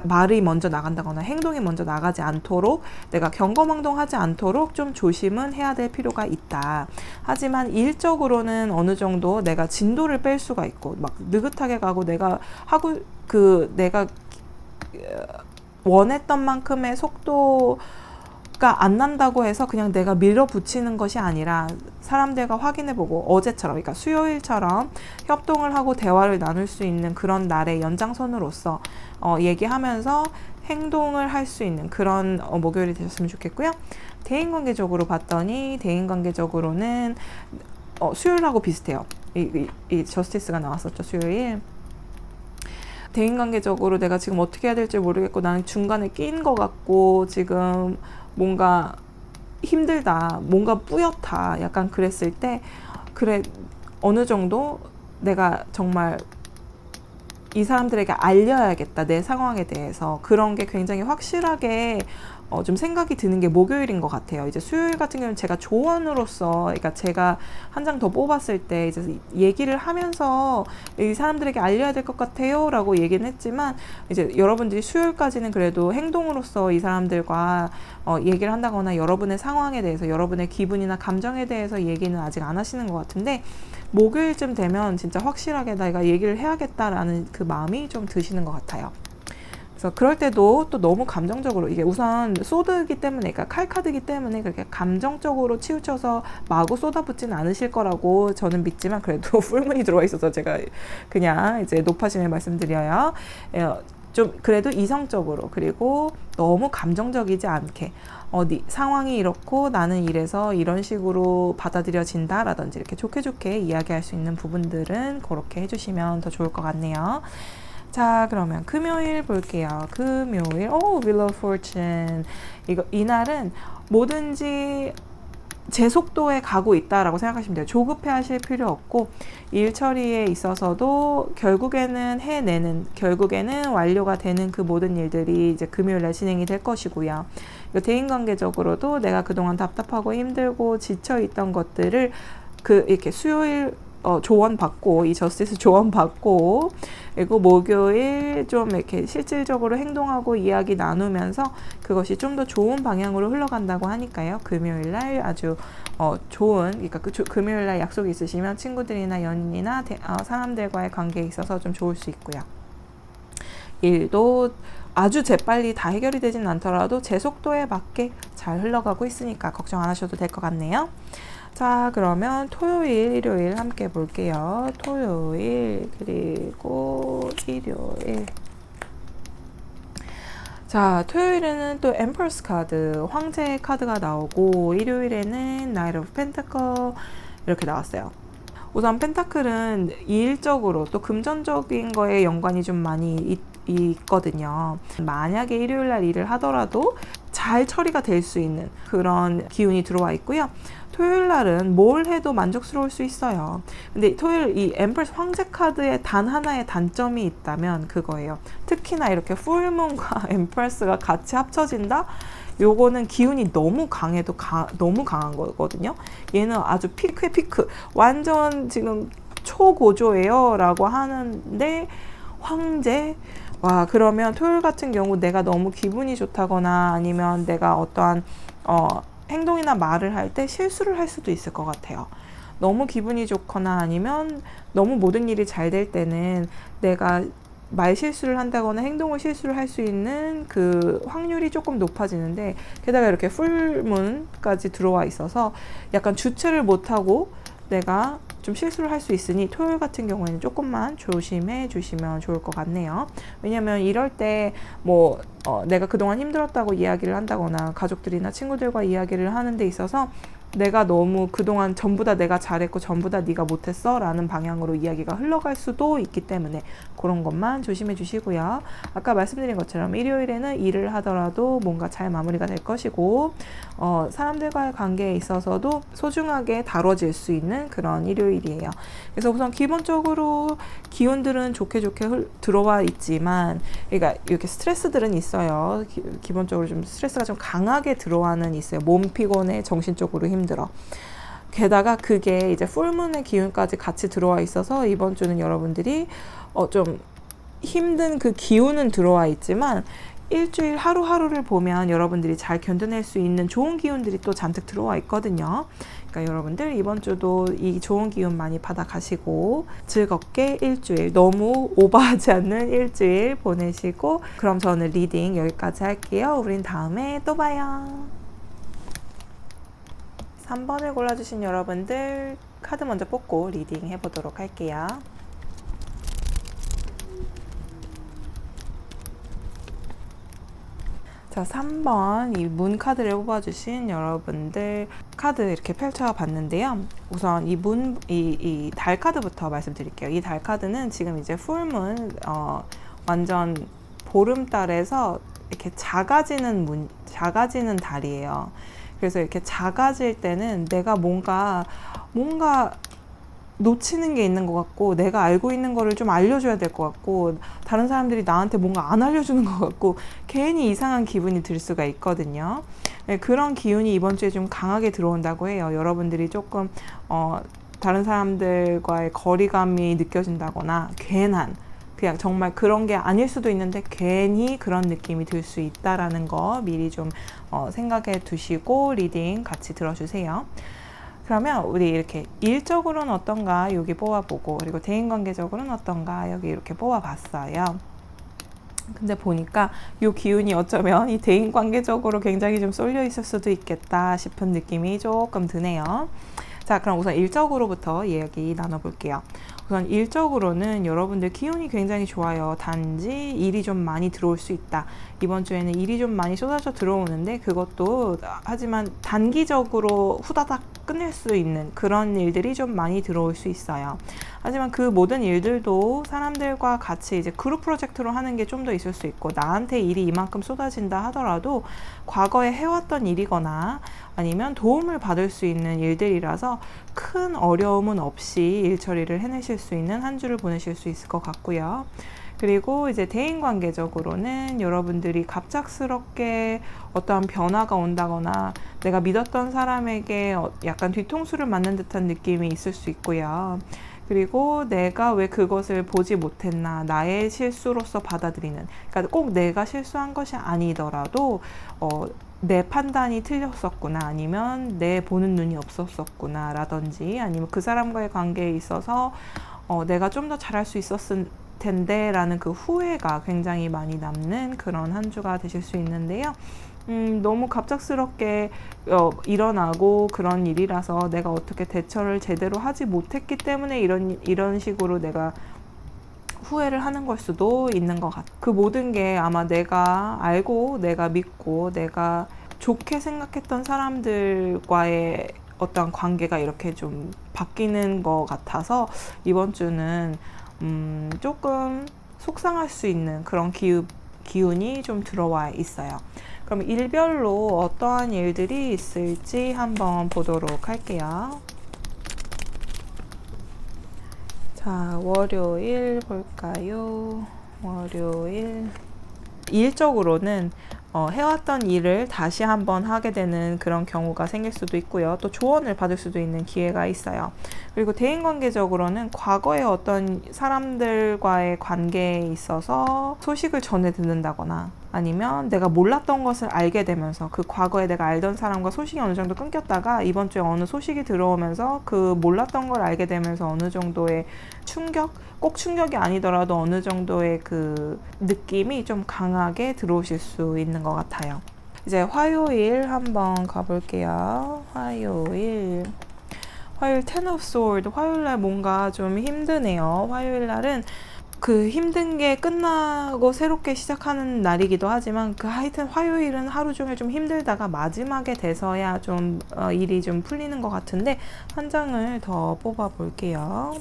말이 먼저 나간다거나 행동이 먼저 나가지 않도록, 내가 경거망동하지 않도록 좀 조심은 해야 될 필요가 있다. 하지만 일적으로는 어느 정도 내가 진도를 뺄 수가 있고 막 느긋하게 가고 내가 원했던 만큼의 속도가 안 난다고 해서 그냥 내가 밀어붙이는 것이 아니라 사람들과 확인해보고, 어제처럼, 그러니까 수요일처럼 협동을 하고 대화를 나눌 수 있는 그런 날의 연장선으로서 얘기하면서 행동을 할 수 있는 그런 목요일이 되셨으면 좋겠고요. 대인관계적으로 봤더니 대인관계적으로는 수요일하고 비슷해요. 이 저스티스가 나왔었죠, 수요일. 대인관계적으로 내가 지금 어떻게 해야 될지 모르겠고 나는 중간에 끼인 것 같고 지금 뭔가 힘들다, 뭔가 뿌옇다, 약간 그랬을 때 그래 어느 정도 내가 정말 이 사람들에게 알려야겠다, 내 상황에 대해서. 그런 게 굉장히 확실하게 좀 생각이 드는 게 목요일인 것 같아요. 이제 수요일 같은 경우는 제가 조언으로서, 그러니까 제가 한 장 더 뽑았을 때 이제 얘기를 하면서 이 사람들에게 알려야 될 것 같아요 라고 얘기는 했지만, 이제 여러분들이 수요일까지는 그래도 행동으로서 이 사람들과 얘기를 한다거나 여러분의 상황에 대해서, 여러분의 기분이나 감정에 대해서 얘기는 아직 안 하시는 것 같은데, 목요일쯤 되면 진짜 확실하게 내가 얘기를 해야겠다라는 그 마음이 좀 드시는 것 같아요. 그래서 그럴 때도 또 너무 감정적으로, 이게 우선 소드기 때문에, 그러니까 칼카드기 때문에 그렇게 감정적으로 치우쳐서 마구 쏟아붓지는 않으실 거라고 저는 믿지만, 그래도 풀문이 들어와 있어서 제가 그냥 이제 높아심에 말씀드려요. 좀 그래도 이성적으로, 그리고 너무 감정적이지 않게, 상황이 이렇고 나는 이래서 이런 식으로 받아들여진다 라든지 이렇게 좋게 좋게 이야기할 수 있는 부분들은 그렇게 해주시면 더 좋을 것 같네요. 자, 그러면 금요일 볼게요. 금요일, Wheel of Fortune. 이날은 뭐든지 제 속도에 가고 있다라고 생각하시면 돼요. 조급해 하실 필요 없고, 일 처리에 있어서도 결국에는 완료가 되는 그 모든 일들이 이제 금요일날 진행이 될 것이고요. 대인관계적으로도 내가 그동안 답답하고 힘들고 지쳐있던 것들을 이렇게 수요일 조언받고, 이 저스티스 조언받고, 그리고 목요일 좀 이렇게 실질적으로 행동하고 이야기 나누면서 그것이 좀 더 좋은 방향으로 흘러간다고 하니까요. 금요일 날 아주 좋은, 그러니까 금요일 날 약속이 있으시면 친구들이나 연인이나 사람들과의 관계에 있어서 좀 좋을 수 있고요. 일도 아주 재빨리 다 해결이 되진 않더라도 제 속도에 맞게 잘 흘러가고 있으니까 걱정 안 하셔도 될 것 같네요. 자, 그러면 토요일, 일요일 함께 볼게요. 토요일 그리고 일요일. 자, 토요일에는 또 엠퍼러스 카드, 황제 카드가 나오고, 일요일에는 나이트 오브 펜타클 이렇게 나왔어요. 우선 펜타클은 일적으로 또 금전적인 거에 연관이 좀 많이 있거든요. 만약에 일요일 날 일을 하더라도 잘 처리가 될 수 있는 그런 기운이 들어와 있고요. 토요일 날은 뭘 해도 만족스러울 수 있어요. 근데 토요일 이 엠퍼러스 황제 카드의 단 하나의 단점이 있다면 그거예요. 특히나 이렇게 풀문과 엠퍼러스가 같이 합쳐진다? 요거는 기운이 너무 강해도 너무 강한 거거든요. 얘는 아주 피크의 피크, 완전 지금 초고조예요 라고 하는데 황제, 와, 그러면 토요일 같은 경우 내가 너무 기분이 좋다거나 아니면 내가 어떠한 행동이나 말을 할 때 실수를 할 수도 있을 것 같아요. 너무 기분이 좋거나 아니면 너무 모든 일이 잘 될 때는 내가 말 실수를 한다거나 행동을 실수를 할 수 있는 그 확률이 조금 높아지는데, 게다가 이렇게 풀문까지 들어와 있어서 약간 주체를 못하고 내가 좀 실수를 할 수 있으니 토요일 같은 경우에는 조금만 조심해 주시면 좋을 것 같네요. 왜냐면 이럴 때 뭐 내가 그동안 힘들었다고 이야기를 한다거나 가족들이나 친구들과 이야기를 하는 데 있어서 내가 너무 그동안 전부 다 내가 잘했고 전부 다 네가 못했어 라는 방향으로 이야기가 흘러갈 수도 있기 때문에 그런 것만 조심해 주시고요. 아까 말씀드린 것처럼 일요일에는 일을 하더라도 뭔가 잘 마무리가 될 것이고, 사람들과의 관계에 있어서도 소중하게 다뤄질 수 있는 그런 일요일이에요. 그래서 우선 기본적으로 기운들은 좋게 들어와 있지만, 그러니까 이렇게 스트레스들은 있어요. 기본적으로 좀 스트레스가 좀 강하게 들어와는 있어요. 몸 피곤해, 정신적으로 힘들어. 게다가 그게 이제 풀문의 기운까지 같이 들어와 있어서 이번 주는 여러분들이 좀 힘든 그 기운은 들어와 있지만 일주일 하루하루를 보면 여러분들이 잘 견뎌낼 수 있는 좋은 기운들이 또 잔뜩 들어와 있거든요. 그러니까 여러분들 이번 주도 이 좋은 기운 많이 받아가시고 즐겁게 일주일, 너무 오버하지 않는 일주일 보내시고, 그럼 저는 리딩 여기까지 할게요. 우린 다음에 또 봐요. 3번을 골라주신 여러분들 카드 먼저 뽑고 리딩 해보도록 할게요. 자, 3번 이 문 카드를 뽑아주신 여러분들 카드 이렇게 펼쳐봤는데요. 우선 이 달 카드부터 말씀드릴게요. 이 달 카드는 지금 이제 풀문, 완전 보름달에서 이렇게 작아지는 달이에요. 그래서 이렇게 작아질 때는 내가 뭔가 놓치는 게 있는 것 같고, 내가 알고 있는 거를 좀 알려줘야 될 것 같고, 다른 사람들이 나한테 뭔가 안 알려주는 것 같고, 괜히 이상한 기분이 들 수가 있거든요. 네, 그런 기운이 이번 주에 좀 강하게 들어온다고 해요. 여러분들이 조금 다른 사람들과의 거리감이 느껴진다거나, 그냥 정말 그런 게 아닐 수도 있는데 괜히 그런 느낌이 들 수 있다라는 거 미리 좀 생각해 두시고 리딩 같이 들어주세요. 그러면 우리 이렇게 일적으로는 어떤가 여기 뽑아보고, 그리고 대인관계적으로는 어떤가 여기 이렇게 뽑아봤어요. 근데 보니까 이 기운이 어쩌면 이 대인관계적으로 굉장히 좀 쏠려 있을 수도 있겠다 싶은 느낌이 조금 드네요. 자, 그럼 우선 일적으로부터 이야기 나눠볼게요. 우선 일적으로는 여러분들 기운이 굉장히 좋아요. 단지 일이 좀 많이 들어올 수 있다. 이번 주에는 일이 좀 많이 쏟아져 들어오는데, 그것도 하지만 단기적으로 후다닥 끝낼 수 있는 그런 일들이 좀 많이 들어올 수 있어요. 하지만 그 모든 일들도 사람들과 같이 이제 그룹 프로젝트로 하는 게 좀 더 있을 수 있고, 나한테 일이 이만큼 쏟아진다 하더라도 과거에 해왔던 일이거나 아니면 도움을 받을 수 있는 일들이라서 큰 어려움은 없이 일 처리를 해내실 수 있는 한 주를 보내실 수 있을 것 같고요. 그리고 이제 대인관계적으로는 여러분들이 갑작스럽게 어떠한 변화가 온다거나 내가 믿었던 사람에게 약간 뒤통수를 맞는 듯한 느낌이 있을 수 있고요. 그리고 내가 왜 그것을 보지 못했나, 나의 실수로서 받아들이는, 그러니까 꼭 내가 실수한 것이 아니더라도 내 판단이 틀렸었구나, 아니면 내 보는 눈이 없었었구나 라든지, 아니면 그 사람과의 관계에 있어서 내가 좀 더 잘할 수 있었을 텐데 라는 그 후회가 굉장히 많이 남는 그런 한 주가 되실 수 있는데요. 너무 갑작스럽게 일어나고 그런 일이라서 내가 어떻게 대처를 제대로 하지 못했기 때문에 이런 식으로 내가 후회를 하는 걸 수도 있는 것 같아요. 그 모든 게 아마 내가 알고, 내가 믿고, 내가 좋게 생각했던 사람들과의 어떤 관계가 이렇게 좀 바뀌는 것 같아서 이번 주는 조금 속상할 수 있는 그런 기운이 좀 들어와 있어요. 그럼 일별로 어떠한 일들이 있을지 한번 보도록 할게요. 자, 월요일 볼까요? 월요일. 일적으로는 해왔던 일을 다시 한번 하게 되는 그런 경우가 생길 수도 있고요. 또 조언을 받을 수도 있는 기회가 있어요. 그리고 대인관계적으로는 과거에 어떤 사람들과의 관계에 있어서 소식을 전해 듣는다거나, 아니면 내가 몰랐던 것을 알게 되면서 그 과거에 내가 알던 사람과 소식이 어느 정도 끊겼다가 이번 주에 어느 소식이 들어오면서 그 몰랐던 걸 알게 되면서 어느 정도의 충격? 꼭 충격이 아니더라도 어느 정도의 그 느낌이 좀 강하게 들어오실 수 있는 것 같아요. 이제 화요일 한번 가볼게요. 화요일 Ten of Swords. 화요일날 뭔가 좀 힘드네요. 화요일날은 그 힘든 게 끝나고 새롭게 시작하는 날이기도 하지만 하여튼 화요일은 하루 종일 좀 힘들다가 마지막에 돼서야 좀 일이 좀 풀리는 것 같은데, 한 장을 더 뽑아 볼게요.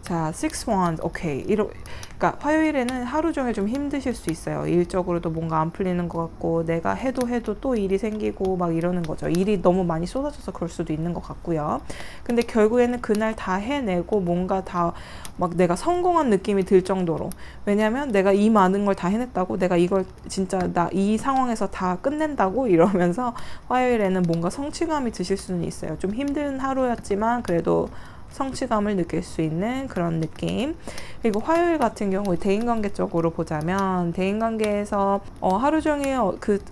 자, Six Wands. 오케이. 그러니까 화요일에는 하루 종일 좀 힘드실 수 있어요. 일적으로도 뭔가 안 풀리는 것 같고, 내가 해도 또 일이 생기고 막 이러는 거죠. 일이 너무 많이 쏟아져서 그럴 수도 있는 것 같고요. 근데 결국에는 그날 다 해내고 뭔가 다 막 내가 성공한 느낌이 들 정도로, 왜냐면 내가 이 많은 걸 다 해냈다고, 내가 이걸 진짜 나 이 상황에서 다 끝낸다고 이러면서 화요일에는 뭔가 성취감이 드실 수는 있어요. 좀 힘든 하루였지만 그래도 성취감을 느낄 수 있는 그런 느낌. 그리고 화요일 같은 경우 대인관계적으로 보자면, 대인관계에서 하루 종일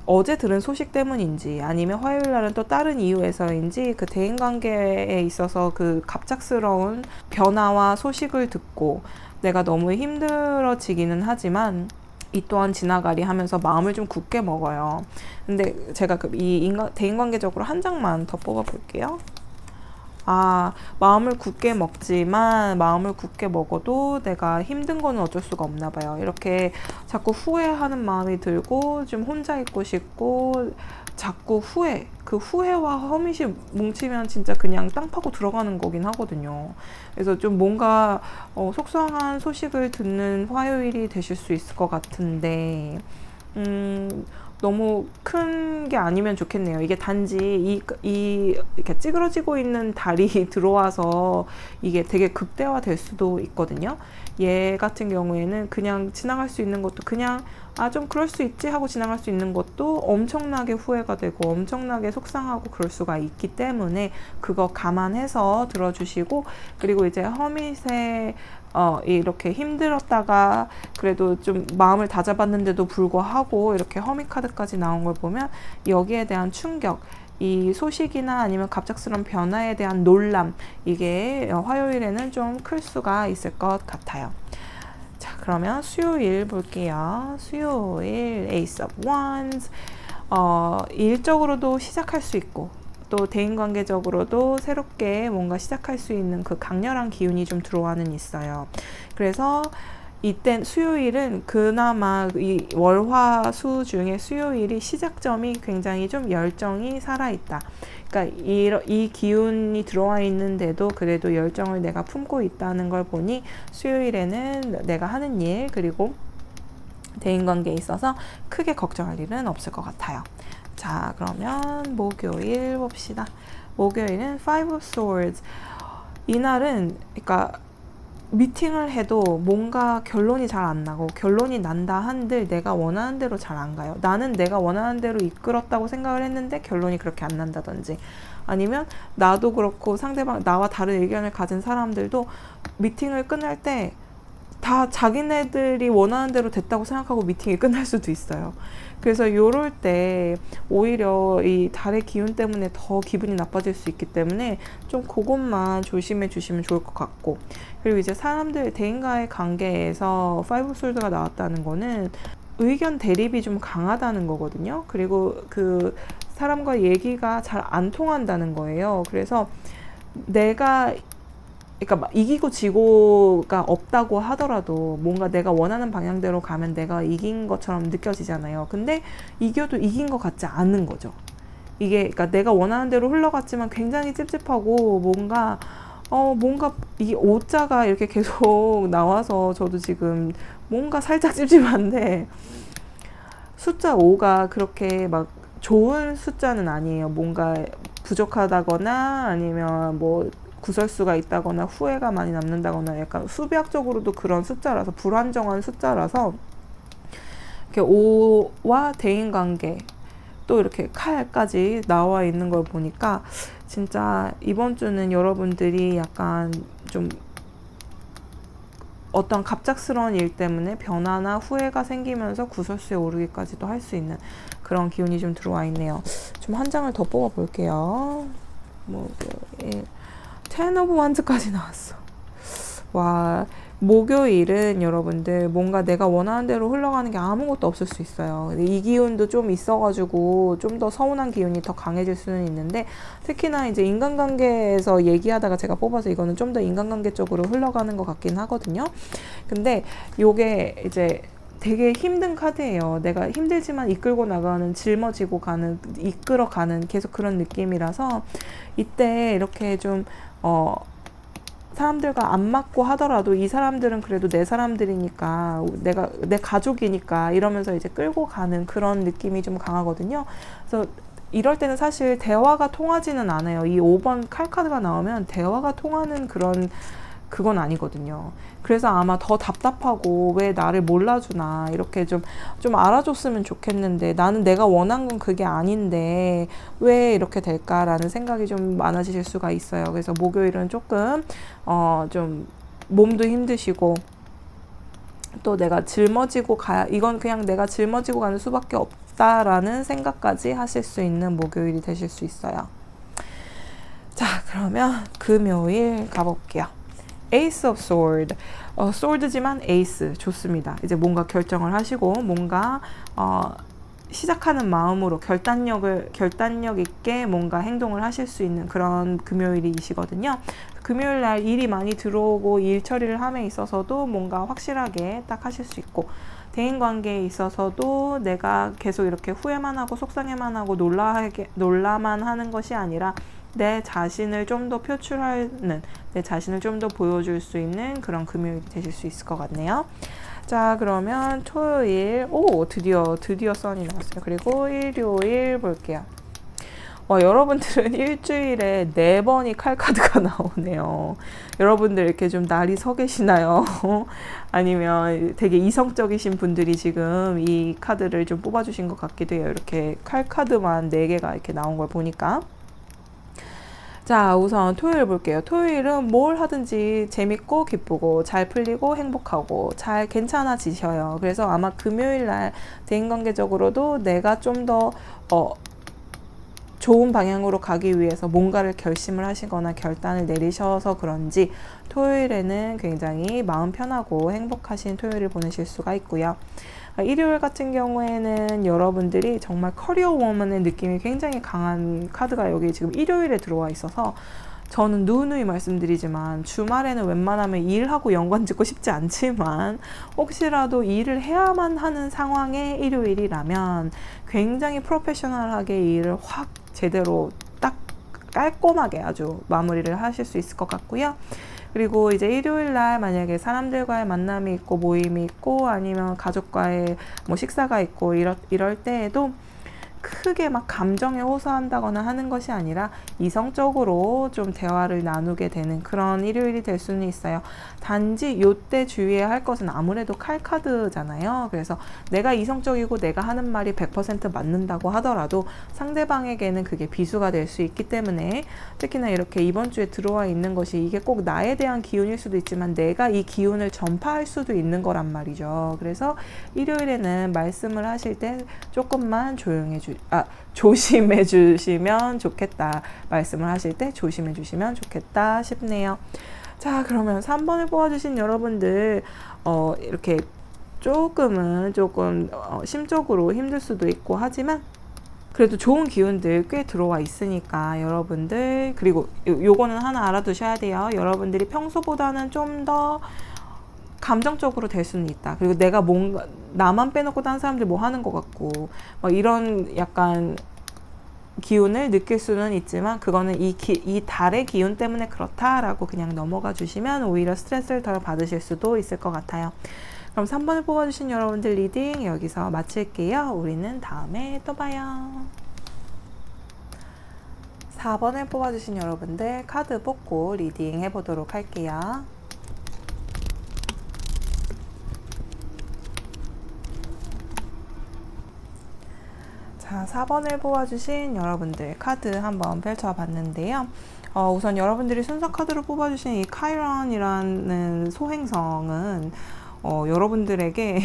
어제 들은 소식 때문인지, 아니면 화요일 날은 또 다른 이유에서인지 그 대인관계에 있어서 그 갑작스러운 변화와 소식을 듣고 내가 너무 힘들어지기는 하지만 이 또한 지나가리 하면서 마음을 좀 굳게 먹어요. 근데 제가 대인관계적으로 한 장만 더 뽑아 볼게요. 마음을 굳게 먹지만 마음을 굳게 먹어도 내가 힘든 거는 어쩔 수가 없나 봐요. 이렇게 자꾸 후회하는 마음이 들고 좀 혼자 있고 싶고, 자꾸 그 후회와 허밋이 뭉치면 진짜 그냥 땅 파고 들어가는 거긴 하거든요. 그래서 좀 뭔가 속상한 소식을 듣는 화요일이 되실 수 있을 것 같은데, 너무 큰 게 아니면 좋겠네요. 이게 단지 이렇게 찌그러지고 있는 달이 들어와서 이게 되게 극대화될 수도 있거든요. 얘 같은 경우에는 그냥 지나갈 수 있는 것도 그냥 좀 그럴 수 있지 하고 지나갈 수 있는 것도 엄청나게 후회가 되고 엄청나게 속상하고 그럴 수가 있기 때문에 그거 감안해서 들어주시고, 그리고 이제 허밋의 이렇게 힘들었다가 그래도 좀 마음을 다잡았는데도 불구하고 이렇게 허밋 카드까지 나온 걸 보면 여기에 대한 충격, 이 소식이나 아니면 갑작스러운 변화에 대한 놀람, 이게 화요일에는 좀 클 수가 있을 것 같아요. 자, 그러면 수요일 볼게요. 수요일 Ace of Wands. 일적으로도 시작할 수 있고 또 대인관계적으로도 새롭게 뭔가 시작할 수 있는 그 강렬한 기운이 좀 들어와는 있어요. 그래서 이때 수요일은 그나마 이 월화수 중에 수요일이 시작점이 굉장히 좀 열정이 살아있다. 그러니까 이 기운이 들어와 있는데도 그래도 열정을 내가 품고 있다는 걸 보니 수요일에는 내가 하는 일 그리고 대인관계에 있어서 크게 걱정할 일은 없을 것 같아요. 자, 그러면 목요일 봅시다. 목요일은 Five of Swords. 이날은 그러니까 미팅을 해도 뭔가 결론이 잘 안 나고, 결론이 난다 한들 내가 원하는 대로 잘 안 가요. 나는 내가 원하는 대로 이끌었다고 생각을 했는데 결론이 그렇게 안 난다든지, 아니면 나도 그렇고 상대방, 나와 다른 의견을 가진 사람들도 미팅을 끝날 때 다 자기네들이 원하는 대로 됐다고 생각하고 미팅이 끝날 수도 있어요. 그래서 요럴 때 오히려 이 달의 기운 때문에 더 기분이 나빠질 수 있기 때문에 좀 그것만 조심해 주시면 좋을 것 같고, 그리고 이제 사람들 대인과의 관계에서 파이브 솔드가 나왔다는 거는 의견 대립이 좀 강하다는 거거든요. 그리고 그 사람과 얘기가 잘 안 통한다는 거예요. 그래서 내가, 그러니까 이기고 지고가 없다고 하더라도 뭔가 내가 원하는 방향대로 가면 내가 이긴 것처럼 느껴지잖아요. 근데 이겨도 이긴 것 같지 않은 거죠. 이게, 그러니까 내가 원하는 대로 흘러갔지만 굉장히 찝찝하고, 뭔가 이 오자가 이렇게 계속 나와서 저도 지금 뭔가 살짝 찝찝한데, 숫자 5가 그렇게 막 좋은 숫자는 아니에요. 뭔가 부족하다거나 아니면 뭐 구설수가 있다거나 후회가 많이 남는다거나, 약간 수비학적으로도 그런 숫자라서, 불안정한 숫자라서, 이렇게 5와 대인관계 또 이렇게 칼까지 나와 있는 걸 보니까 진짜 이번 주는 여러분들이 약간 좀 어떤 갑작스러운 일 때문에 변화나 후회가 생기면서 구설수에 오르기까지도 할 수 있는 그런 기운이 좀 들어와 있네요. 좀 한 장을 더 뽑아 볼게요. 목요일 텐 오브 완즈까지 나왔어. 와, 목요일은 여러분들 뭔가 내가 원하는 대로 흘러가는 게 아무것도 없을 수 있어요. 이 기운도 좀 있어가지고 좀 더 서운한 기운이 더 강해질 수는 있는데, 특히나 이제 인간관계에서 얘기하다가 제가 뽑아서 이거는 좀 더 인간관계 쪽으로 흘러가는 것 같긴 하거든요. 근데 요게 이제 되게 힘든 카드예요. 내가 힘들지만 이끌고 나가는, 짊어지고 가는, 이끌어가는 계속 그런 느낌이라서, 이때 이렇게 좀 사람들과 안 맞고 하더라도 이 사람들은 그래도 내 사람들이니까, 내 가족이니까 이러면서 이제 끌고 가는 그런 느낌이 좀 강하거든요. 그래서 이럴 때는 사실 대화가 통하지는 않아요. 이 5번 칼카드가 나오면 대화가 통하는 그건 아니거든요. 그래서 아마 더 답답하고, 왜 나를 몰라주나, 이렇게 좀 알아줬으면 좋겠는데, 나는 내가 원한 건 그게 아닌데 왜 이렇게 될까라는 생각이 좀 많아지실 수가 있어요. 그래서 목요일은 조금 좀 몸도 힘드시고, 또 내가 이건 그냥 내가 짊어지고 가는 수밖에 없다라는 생각까지 하실 수 있는 목요일이 되실 수 있어요. 자, 그러면 금요일 가볼게요. 에이스 오브 소드. 소드지만 에이스 좋습니다. 이제 뭔가 결정을 하시고 뭔가 시작하는 마음으로 결단력 있게 뭔가 행동을 하실 수 있는 그런 금요일이시거든요. 금요일 날 일이 많이 들어오고 일 처리를 함에 있어서도 뭔가 확실하게 딱 하실 수 있고, 대인관계에 있어서도 내가 계속 이렇게 후회만 하고 속상해만 하고 놀라만 하는 것이 아니라 내 자신을 좀 더 표출하는, 내 자신을 좀 더 보여줄 수 있는 그런 금요일이 되실 수 있을 것 같네요. 자, 그러면 토요일, 드디어 선이 나왔어요. 그리고 일요일 볼게요. 와, 여러분들은 일주일에 4번이 칼카드가 나오네요. 여러분들 이렇게 좀 날이 서 계시나요? 아니면 되게 이성적이신 분들이 지금 이 카드를 좀 뽑아주신 것 같기도 해요. 이렇게 칼카드만 4개가 이렇게 나온 걸 보니까. 자, 우선 토요일 볼게요. 토요일은 뭘 하든지 재밌고 기쁘고 잘 풀리고 행복하고 잘 괜찮아지셔요. 그래서 아마 금요일 날 대인관계적으로도 내가 좀 더 좋은 방향으로 가기 위해서 뭔가를 결심을 하시거나 결단을 내리셔서 그런지 토요일에는 굉장히 마음 편하고 행복하신 토요일을 보내실 수가 있고요. 일요일 같은 경우에는 여러분들이 정말 커리어 워먼의 느낌이 굉장히 강한 카드가 여기 지금 일요일에 들어와 있어서, 저는 누누이 말씀드리지만 주말에는 웬만하면 일하고 연관 짓고 싶지 않지만 혹시라도 일을 해야만 하는 상황의 일요일이라면 굉장히 프로페셔널하게 일을 확 제대로 딱 깔끔하게 아주 마무리를 하실 수 있을 것 같고요. 그리고 이제 일요일 날 만약에 사람들과의 만남이 있고 모임이 있고 아니면 가족과의 뭐 식사가 있고 이럴 때에도 크게 막 감정에 호소한다거나 하는 것이 아니라 이성적으로 좀 대화를 나누게 되는 그런 일요일이 될 수는 있어요. 단지 요때 주의해야 할 것은 아무래도 칼카드잖아요. 그래서 내가 이성적이고 내가 하는 말이 100% 맞는다고 하더라도 상대방에게는 그게 비수가 될 수 있기 때문에, 특히나 이렇게 이번 주에 들어와 있는 것이 이게 꼭 나에 대한 기운일 수도 있지만 내가 이 기운을 전파할 수도 있는 거란 말이죠. 그래서 일요일에는 말씀을 하실 때 조금만 조심해 주시면 좋겠다. 말씀을 하실 때 조심해 주시면 좋겠다 싶네요. 자, 그러면 3번을 뽑아주신 여러분들, 이렇게 조금 심적으로 힘들 수도 있고 하지만 그래도 좋은 기운들 꽤 들어와 있으니까 여러분들, 그리고 요거는 하나 알아두셔야 돼요. 여러분들이 평소보다는 좀 더 감정적으로 될 수는 있다. 그리고 내가 뭔가 나만 빼놓고 다른 사람들 뭐 하는 것 같고 막 이런 약간 기운을 느낄 수는 있지만 그거는 이 달의 기운 때문에 그렇다라고 그냥 넘어가 주시면 오히려 스트레스를 덜 받으실 수도 있을 것 같아요. 그럼 3번을 뽑아주신 여러분들 리딩 여기서 마칠게요. 우리는 다음에 또 봐요. 4번을 뽑아주신 여러분들 카드 뽑고 리딩 해보도록 할게요. 자, 4번을 뽑아주신 여러분들 카드 한번 펼쳐봤는데요. 우선 여러분들이 순서 카드로 뽑아주신 이 카이런이라는 소행성은 여러분들에게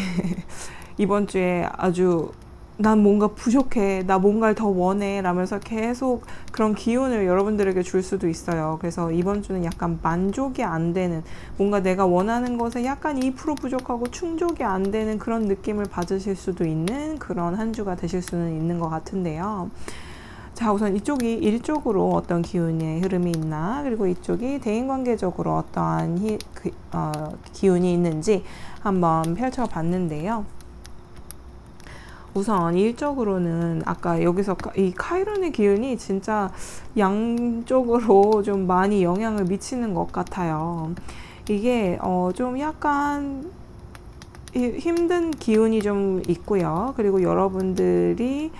이번 주에 아주 난 뭔가 부족해, 나 뭔가를 더 원해 라면서 계속 그런 기운을 여러분들에게 줄 수도 있어요. 그래서 이번 주는 약간 만족이 안 되는, 뭔가 내가 원하는 것에 약간 2% 부족하고 충족이 안 되는 그런 느낌을 받으실 수도 있는 그런 한 주가 되실 수는 있는 것 같은데요. 자, 우선 이쪽이 일적으로 어떤 기운의 흐름이 있나, 그리고 이쪽이 대인관계적으로 어떠한 기운이 있는지 한번 펼쳐봤는데요. 우선 일적으로는 아까 여기서 이 카이론의 기운이 진짜 양쪽으로 좀 많이 영향을 미치는 것 같아요. 이게 좀 약간 힘든 기운이 좀 있고요. 그리고 여러분들이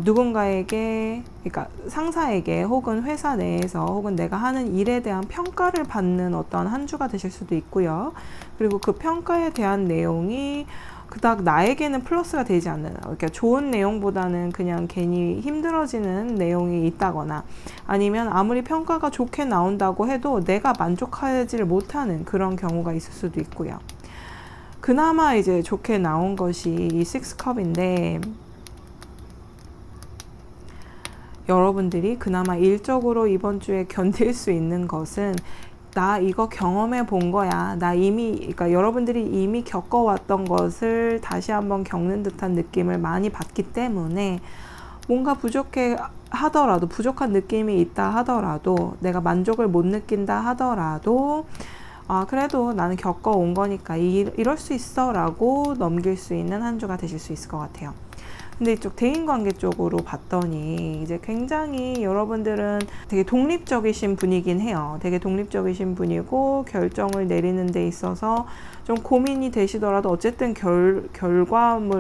누군가에게, 그러니까 상사에게 혹은 회사 내에서 혹은 내가 하는 일에 대한 평가를 받는 어떤 한 주가 되실 수도 있고요. 그리고 그 평가에 대한 내용이 그닥 나에게는 플러스가 되지 않는, 그러니까 좋은 내용보다는 그냥 괜히 힘들어지는 내용이 있다거나, 아니면 아무리 평가가 좋게 나온다고 해도 내가 만족하지를 못하는 그런 경우가 있을 수도 있고요. 그나마 이제 좋게 나온 것이 이 6컵인데, 여러분들이 그나마 일적으로 이번 주에 견딜 수 있는 것은 나 이거 경험해 본 거야. 그러니까 여러분들이 이미 겪어왔던 것을 다시 한번 겪는 듯한 느낌을 많이 받기 때문에 뭔가 부족한 느낌이 있다 하더라도, 내가 만족을 못 느낀다 하더라도, 그래도 나는 겪어온 거니까 이럴 수 있어 라고 넘길 수 있는 한 주가 되실 수 있을 것 같아요. 근데 이쪽 대인관계 쪽으로 봤더니 이제 굉장히 여러분들은 되게 독립적이신 분이긴 해요. 되게 독립적이신 분이고 결정을 내리는 데 있어서 좀 고민이 되시더라도 어쨌든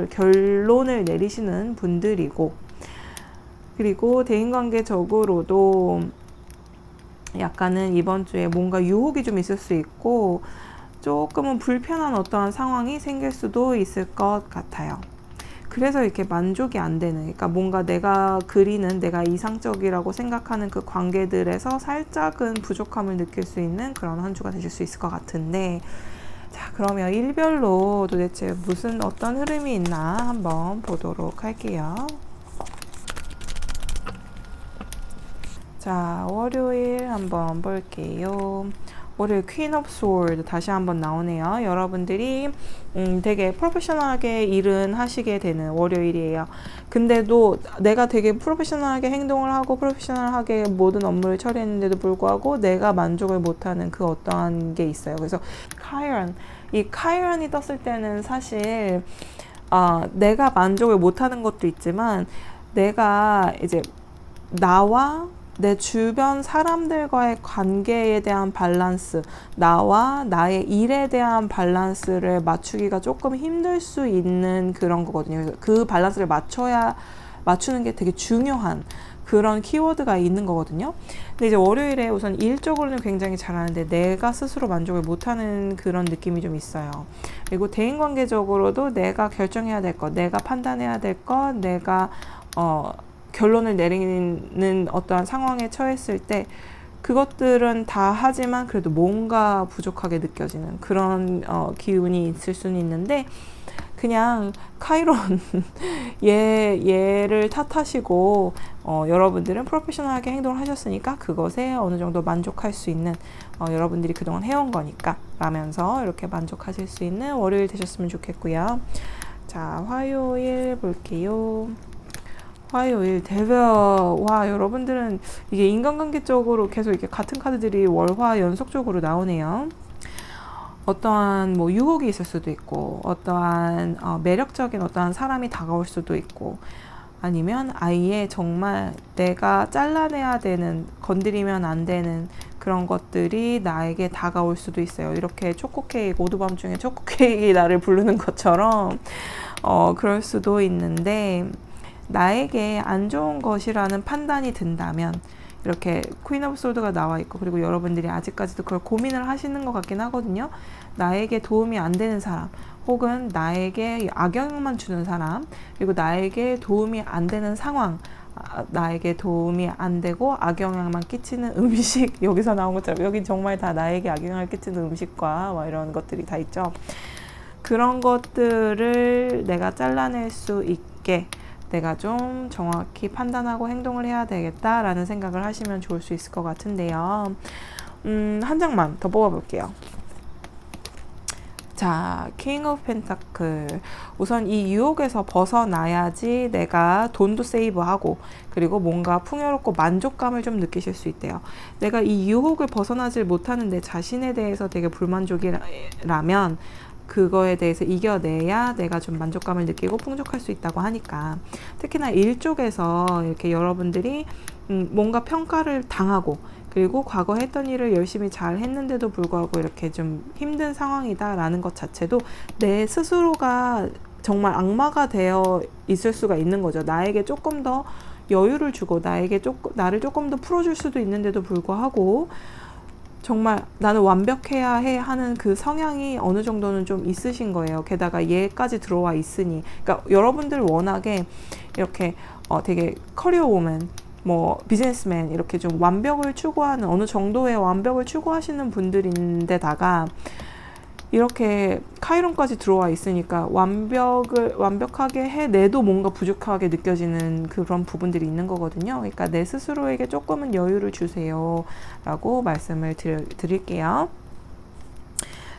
결론을 내리시는 분들이고, 그리고 대인관계적으로도 약간은 이번 주에 뭔가 유혹이 좀 있을 수 있고 조금은 불편한 어떠한 상황이 생길 수도 있을 것 같아요. 그래서 이렇게 만족이 안 되는, 그러니까 뭔가 내가 이상적이라고 생각하는 그 관계들에서 살짝은 부족함을 느낄 수 있는 그런 한 주가 되실 수 있을 것 같은데, 자, 그러면 일별로 도대체 어떤 흐름이 있나 한번 보도록 할게요. 자, 월요일 한번 볼게요. 월요일 퀸 오브 스워드 다시 한번 나오네요. 여러분들이 되게 프로페셔널하게 일은 하시게 되는 월요일이에요. 근데도 내가 되게 프로페셔널하게 행동을 하고 프로페셔널하게 모든 업무를 처리했는데도 불구하고 내가 만족을 못하는 그 어떠한 게 있어요. 그래서 이 카이런이 떴을 때는 사실 내가 만족을 못하는 것도 있지만, 내가 이제 나와 내 주변 사람들과의 관계에 대한 밸런스, 나와 나의 일에 대한 밸런스를 맞추기가 조금 힘들 수 있는 그런 거거든요. 그래서 그 밸런스를 맞춰야 맞추는 게 되게 중요한 그런 키워드가 있는 거거든요. 근데 이제 월요일에 우선 일적으로는 굉장히 잘하는데 내가 스스로 만족을 못하는 그런 느낌이 좀 있어요. 그리고 대인관계적으로도 내가 결정해야 될 것, 내가 판단해야 될 것, 내가 결론을 내리는 어떠한 상황에 처했을 때 그것들은 다 하지만 그래도 뭔가 부족하게 느껴지는 그런 기운이 있을 수는 있는데, 그냥 카이론 얘를 탓하시고 여러분들은 프로페셔널하게 행동을 하셨으니까 그것에 어느 정도 만족할 수 있는, 여러분들이 그동안 해온 거니까 라면서 이렇게 만족하실 수 있는 월요일 되셨으면 좋겠고요. 자, 화요일 볼게요. 화요일 대변. 와, 여러분들은 이게 인간관계적으로 계속 이렇게 같은 카드들이 월화 연속적으로 나오네요. 어떠한 뭐 유혹이 있을 수도 있고, 어떠한 매력적인 어떠한 사람이 다가올 수도 있고, 아니면 아예 정말 내가 잘라내야 되는, 건드리면 안 되는 그런 것들이 나에게 다가올 수도 있어요. 이렇게 초코케이크, 오두밤중에 초코케이크가 나를 부르는 것처럼 그럴 수도 있는데, 나에게 안 좋은 것이라는 판단이 든다면, 이렇게 퀸 오브 소드가 나와 있고, 그리고 여러분들이 아직까지도 그걸 고민을 하시는 것 같긴 하거든요. 나에게 도움이 안 되는 사람, 혹은 나에게 악영향만 주는 사람, 그리고 나에게 도움이 안 되는 상황, 나에게 도움이 안 되고 악영향만 끼치는 음식, 여기서 나온 것처럼 여기 정말 다 나에게 악영향을 끼치는 음식과 뭐 이런 것들이 다 있죠. 그런 것들을 내가 잘라낼 수 있게 내가 좀 정확히 판단하고 행동을 해야 되겠다라는 생각을 하시면 좋을 수 있을 것 같은데요. 한 장만 더 뽑아볼게요. 자, 킹 오브 펜타클. 우선 이 유혹에서 벗어나야지 내가 돈도 세이브하고, 그리고 뭔가 풍요롭고 만족감을 좀 느끼실 수 있대요. 내가 이 유혹을 벗어나질 못하는 내 자신에 대해서 되게 불만족이라면 그거에 대해서 이겨내야 내가 좀 만족감을 느끼고 풍족할 수 있다고 하니까, 특히나 일 쪽에서 이렇게 여러분들이 뭔가 평가를 당하고, 그리고 과거 했던 일을 열심히 잘 했는데도 불구하고 이렇게 좀 힘든 상황이다라는 것 자체도 내 스스로가 정말 악마가 되어 있을 수가 있는 거죠. 나에게 조금 더 여유를 주고 나를 조금 더 풀어줄 수도 있는데도 불구하고 정말 나는 완벽해야 해 하는 그 성향이 어느 정도는 좀 있으신 거예요. 게다가 얘까지 들어와 있으니, 그러니까 여러분들 워낙에 이렇게 되게 커리어 woman, 뭐 비즈니스맨, 이렇게 좀 완벽을 추구하는, 어느 정도의 완벽을 추구하시는 분들인데다가 이렇게 카이론까지 들어와 있으니까 완벽하게 해내도 뭔가 부족하게 느껴지는 그런 부분들이 있는 거거든요. 그러니까 내 스스로에게 조금은 여유를 주세요 라고 말씀을 드릴게요.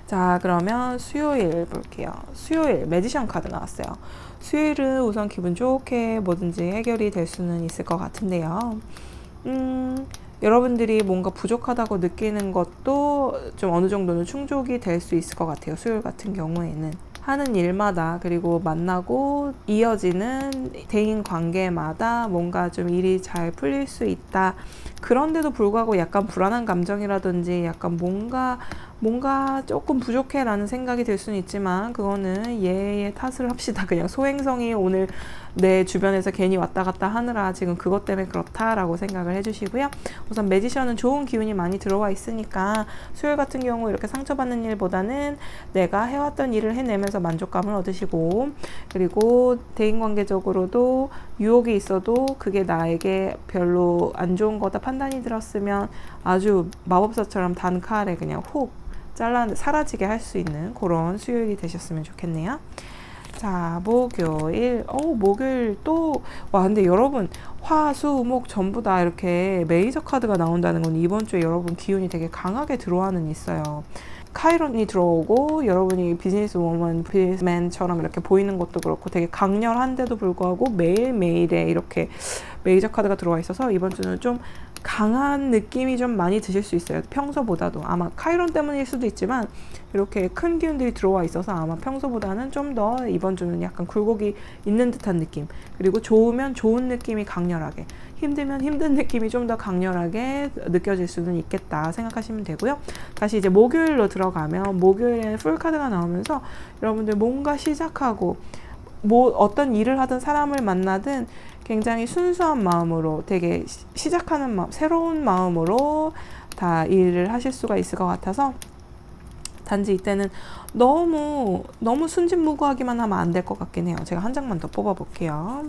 자, 그러면 수요일 볼게요. 수요일 매지션 카드 나왔어요. 수요일은 우선 기분 좋게 뭐든지 해결이 될 수는 있을 것 같은데요. 여러분들이 뭔가 부족하다고 느끼는 것도 좀 어느 정도는 충족이 될 수 있을 것 같아요. 수요일 같은 경우에는 하는 일마다, 그리고 만나고 이어지는 대인 관계마다 뭔가 좀 일이 잘 풀릴 수 있다. 그런데도 불구하고 약간 불안한 감정이라든지 약간 뭔가 조금 부족해 라는 생각이 들 수는 있지만, 그거는 얘의 탓을 합시다. 그냥 소행성이 오늘 내 주변에서 괜히 왔다 갔다 하느라 지금 그것 때문에 그렇다라고 생각을 해주시고요. 우선 매지션은 좋은 기운이 많이 들어와 있으니까 수요일 같은 경우 이렇게 상처받는 일보다는 내가 해왔던 일을 해내면서 만족감을 얻으시고, 그리고 대인관계적으로도 유혹이 있어도 그게 나에게 별로 안 좋은 거다 판단이 들었으면 아주 마법사처럼 단칼에 그냥 훅 사라지게 할 수 있는 그런 수요일이 되셨으면 좋겠네요. 자, 목요일. 목요일 또, 와, 근데 여러분, 화, 수, 목 전부 다 이렇게 메이저 카드가 나온다는 건 이번 주에 여러분 기운이 되게 강하게 들어와는 있어요. 카이론이 들어오고, 여러분이 비즈니스 워먼, 비즈니스맨처럼 이렇게 보이는 것도 그렇고 되게 강렬한데도 불구하고 매일매일에 이렇게 메이저 카드가 들어와 있어서 이번 주는 좀 강한 느낌이 좀 많이 드실 수 있어요. 평소보다도. 아마 카이론 때문일 수도 있지만 이렇게 큰 기운들이 들어와 있어서 아마 평소보다는 좀 더 이번 주는 약간 굴곡이 있는 듯한 느낌, 그리고 좋으면 좋은 느낌이 강렬하게, 힘들면 힘든 느낌이 좀 더 강렬하게 느껴질 수는 있겠다 생각하시면 되고요. 다시 이제 목요일로 들어가면 목요일에 풀카드가 나오면서 여러분들 뭔가 시작하고 뭐 어떤 일을 하든 사람을 만나든 굉장히 순수한 마음으로 되게 시작하는 마음, 새로운 마음으로 다 일을 하실 수가 있을 것 같아서 단지 이때는 너무 순진무구하기만 하면 안 될 것 같긴 해요. 제가 한 장만 더 뽑아볼게요.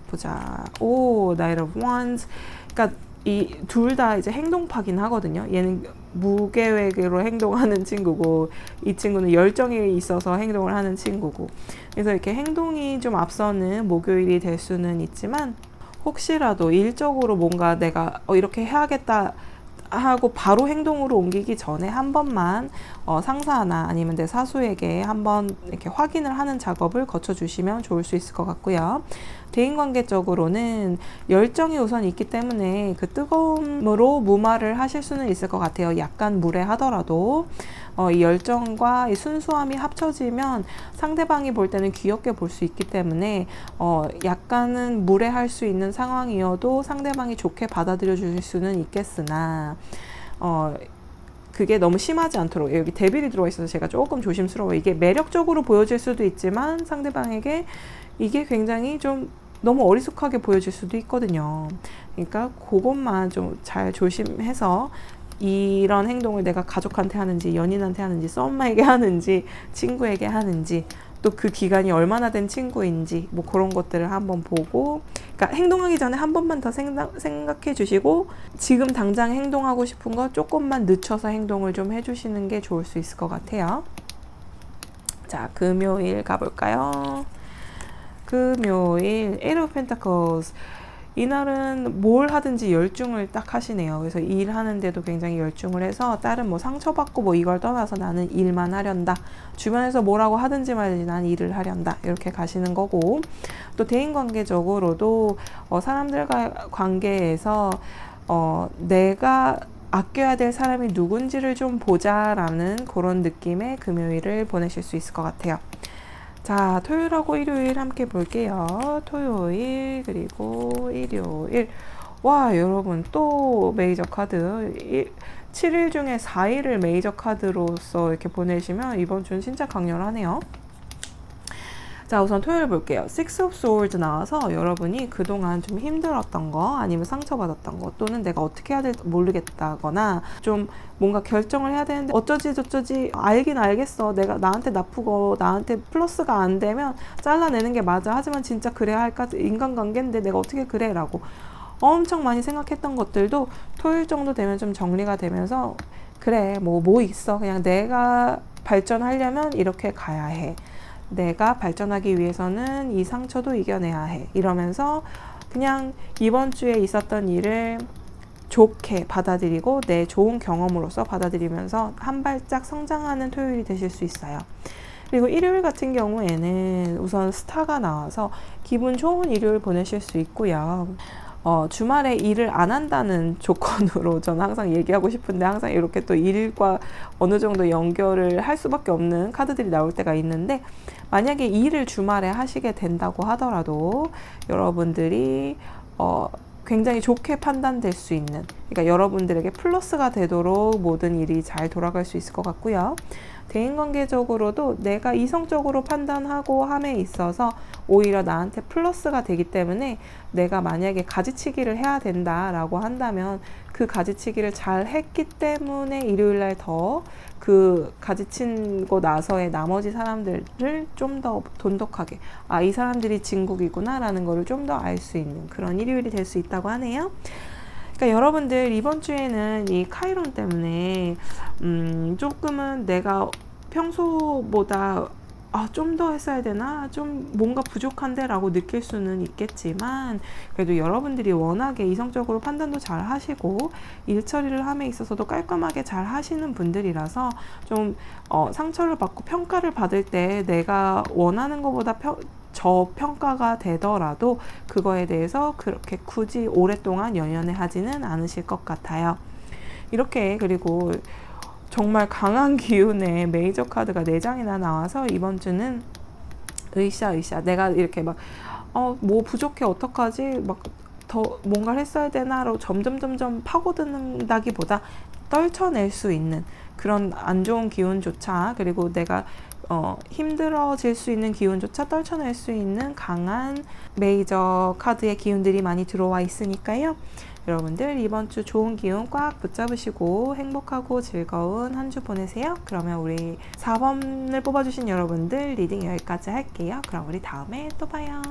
보자. 오, Knight of Wands. 그러니까 이 둘 다 이제 행동파긴 하거든요. 얘는 무계획으로 행동하는 친구고 이 친구는 열정이 있어서 행동을 하는 친구고, 그래서 이렇게 행동이 좀 앞서는 목요일이 될 수는 있지만 혹시라도 일적으로 뭔가 내가 이렇게 해야겠다 하고 바로 행동으로 옮기기 전에 한 번만 상사나 아니면 내 사수에게 한번 이렇게 확인을 하는 작업을 거쳐주시면 좋을 수 있을 것 같고요. 대인관계적으로는 열정이 우선 있기 때문에 그 뜨거움으로 무마를 하실 수는 있을 것 같아요. 약간 무례하더라도 이 열정과 이 순수함이 합쳐지면 상대방이 볼 때는 귀엽게 볼 수 있기 때문에 약간은 무례할 수 있는 상황이어도 상대방이 좋게 받아들여 주실 수는 있겠으나 그게 너무 심하지 않도록, 여기 데빌이 들어와 있어서 제가 조금 조심스러워요. 이게 매력적으로 보여질 수도 있지만 상대방에게 이게 굉장히 좀 너무 어리숙하게 보여질 수도 있거든요. 그러니까 그것만 좀 잘 조심해서 이런 행동을 내가 가족한테 하는지 연인한테 하는지 썸마에게 하는지 친구에게 하는지 또 그 기간이 얼마나 된 친구인지 뭐 그런 것들을 한번 보고, 그러니까 행동하기 전에 한 번만 더 생각해 주시고 지금 당장 행동하고 싶은 거 조금만 늦춰서 행동을 좀 해주시는 게 좋을 수 있을 것 같아요. 자, 금요일 가볼까요? 금요일 Eight of Pentacles. 이날은 뭘 하든지 열중을 딱 하시네요. 그래서 일하는데도 굉장히 열중을 해서 다른 뭐 상처받고 뭐 이걸 떠나서 나는 일만 하련다. 주변에서 뭐라고 하든지 말든지 난 일을 하련다. 이렇게 가시는 거고, 또 대인관계적으로도 사람들과 관계에서 내가 아껴야 될 사람이 누군지를 좀 보자라는 그런 느낌의 금요일을 보내실 수 있을 것 같아요. 자, 토요일하고 일요일 함께 볼게요. 토요일 그리고 일요일. 와, 여러분 또 메이저 카드 7일 중에 4일을 메이저 카드로서 이렇게 보내시면 이번 주는 진짜 강렬하네요. 자, 우선 토요일 볼게요. Six of Swords 나와서 여러분이 그동안 좀 힘들었던 거 아니면 상처받았던 거 또는 내가 어떻게 해야 될지 모르겠다거나 좀 뭔가 결정을 해야 되는데 어쩌지 저쩌지 알긴 알겠어. 내가 나한테 나쁘고 나한테 플러스가 안 되면 잘라내는 게 맞아. 하지만 진짜 그래야 할까? 인간관계인데 내가 어떻게 그래? 라고 엄청 많이 생각했던 것들도 토요일 정도 되면 좀 정리가 되면서 그래 뭐 있어. 그냥 내가 발전하려면 이렇게 가야 해. 내가 발전하기 위해서는 이 상처도 이겨내야 해. 이러면서 그냥 이번 주에 있었던 일을 좋게 받아들이고 내 좋은 경험으로서 받아들이면서 한 발짝 성장하는 토요일이 되실 수 있어요. 그리고 일요일 같은 경우에는 우선 스타가 나와서 기분 좋은 일요일 보내실 수 있고요. 주말에 일을 안 한다는 조건으로 저는 항상 얘기하고 싶은데 항상 이렇게 또 일과 어느 정도 연결을 할 수밖에 없는 카드들이 나올 때가 있는데, 만약에 일을 주말에 하시게 된다고 하더라도 여러분들이 굉장히 좋게 판단될 수 있는, 그러니까 여러분들에게 플러스가 되도록 모든 일이 잘 돌아갈 수 있을 것 같고요. 대인관계적으로도 내가 이성적으로 판단하고 함에 있어서 오히려 나한테 플러스가 되기 때문에 내가 만약에 가지치기를 해야 된다라고 한다면 그 가지치기를 잘 했기 때문에 일요일날 더 그 가지치고 나서의 나머지 사람들을 좀 더 돈독하게 이 사람들이 진국이구나 라는 거를 좀 더 알 수 있는 그런 일요일이 될 수 있다고 하네요. 그러니까 여러분들 이번 주에는 이 카이론 때문에 조금은 내가 평소보다 좀 더 했어야 되나? 좀 뭔가 부족한데? 라고 느낄 수는 있겠지만 그래도 여러분들이 워낙에 이성적으로 판단도 잘 하시고 일 처리를 함에 있어서도 깔끔하게 잘 하시는 분들이라서 좀 상처를 받고 평가를 받을 때 내가 원하는 것보다 저평가가 되더라도 그거에 대해서 그렇게 굳이 오랫동안 연연해 하지는 않으실 것 같아요. 이렇게 그리고 정말 강한 기운의 메이저 카드가 4장이나 나와서 이번 주는 으쌰 내가 이렇게 막 뭐 부족해 어떡하지 막 더 뭔가를 했어야 되나로 점점 파고든다기보다 떨쳐낼 수 있는 그런 안 좋은 기운조차, 그리고 내가 힘들어질 수 있는 기운조차 떨쳐낼 수 있는 강한 메이저 카드의 기운들이 많이 들어와 있으니까요. 여러분들 이번 주 좋은 기운 꽉 붙잡으시고 행복하고 즐거운 한 주 보내세요. 그러면 우리 4번을 뽑아주신 여러분들 리딩 여기까지 할게요. 그럼 우리 다음에 또 봐요.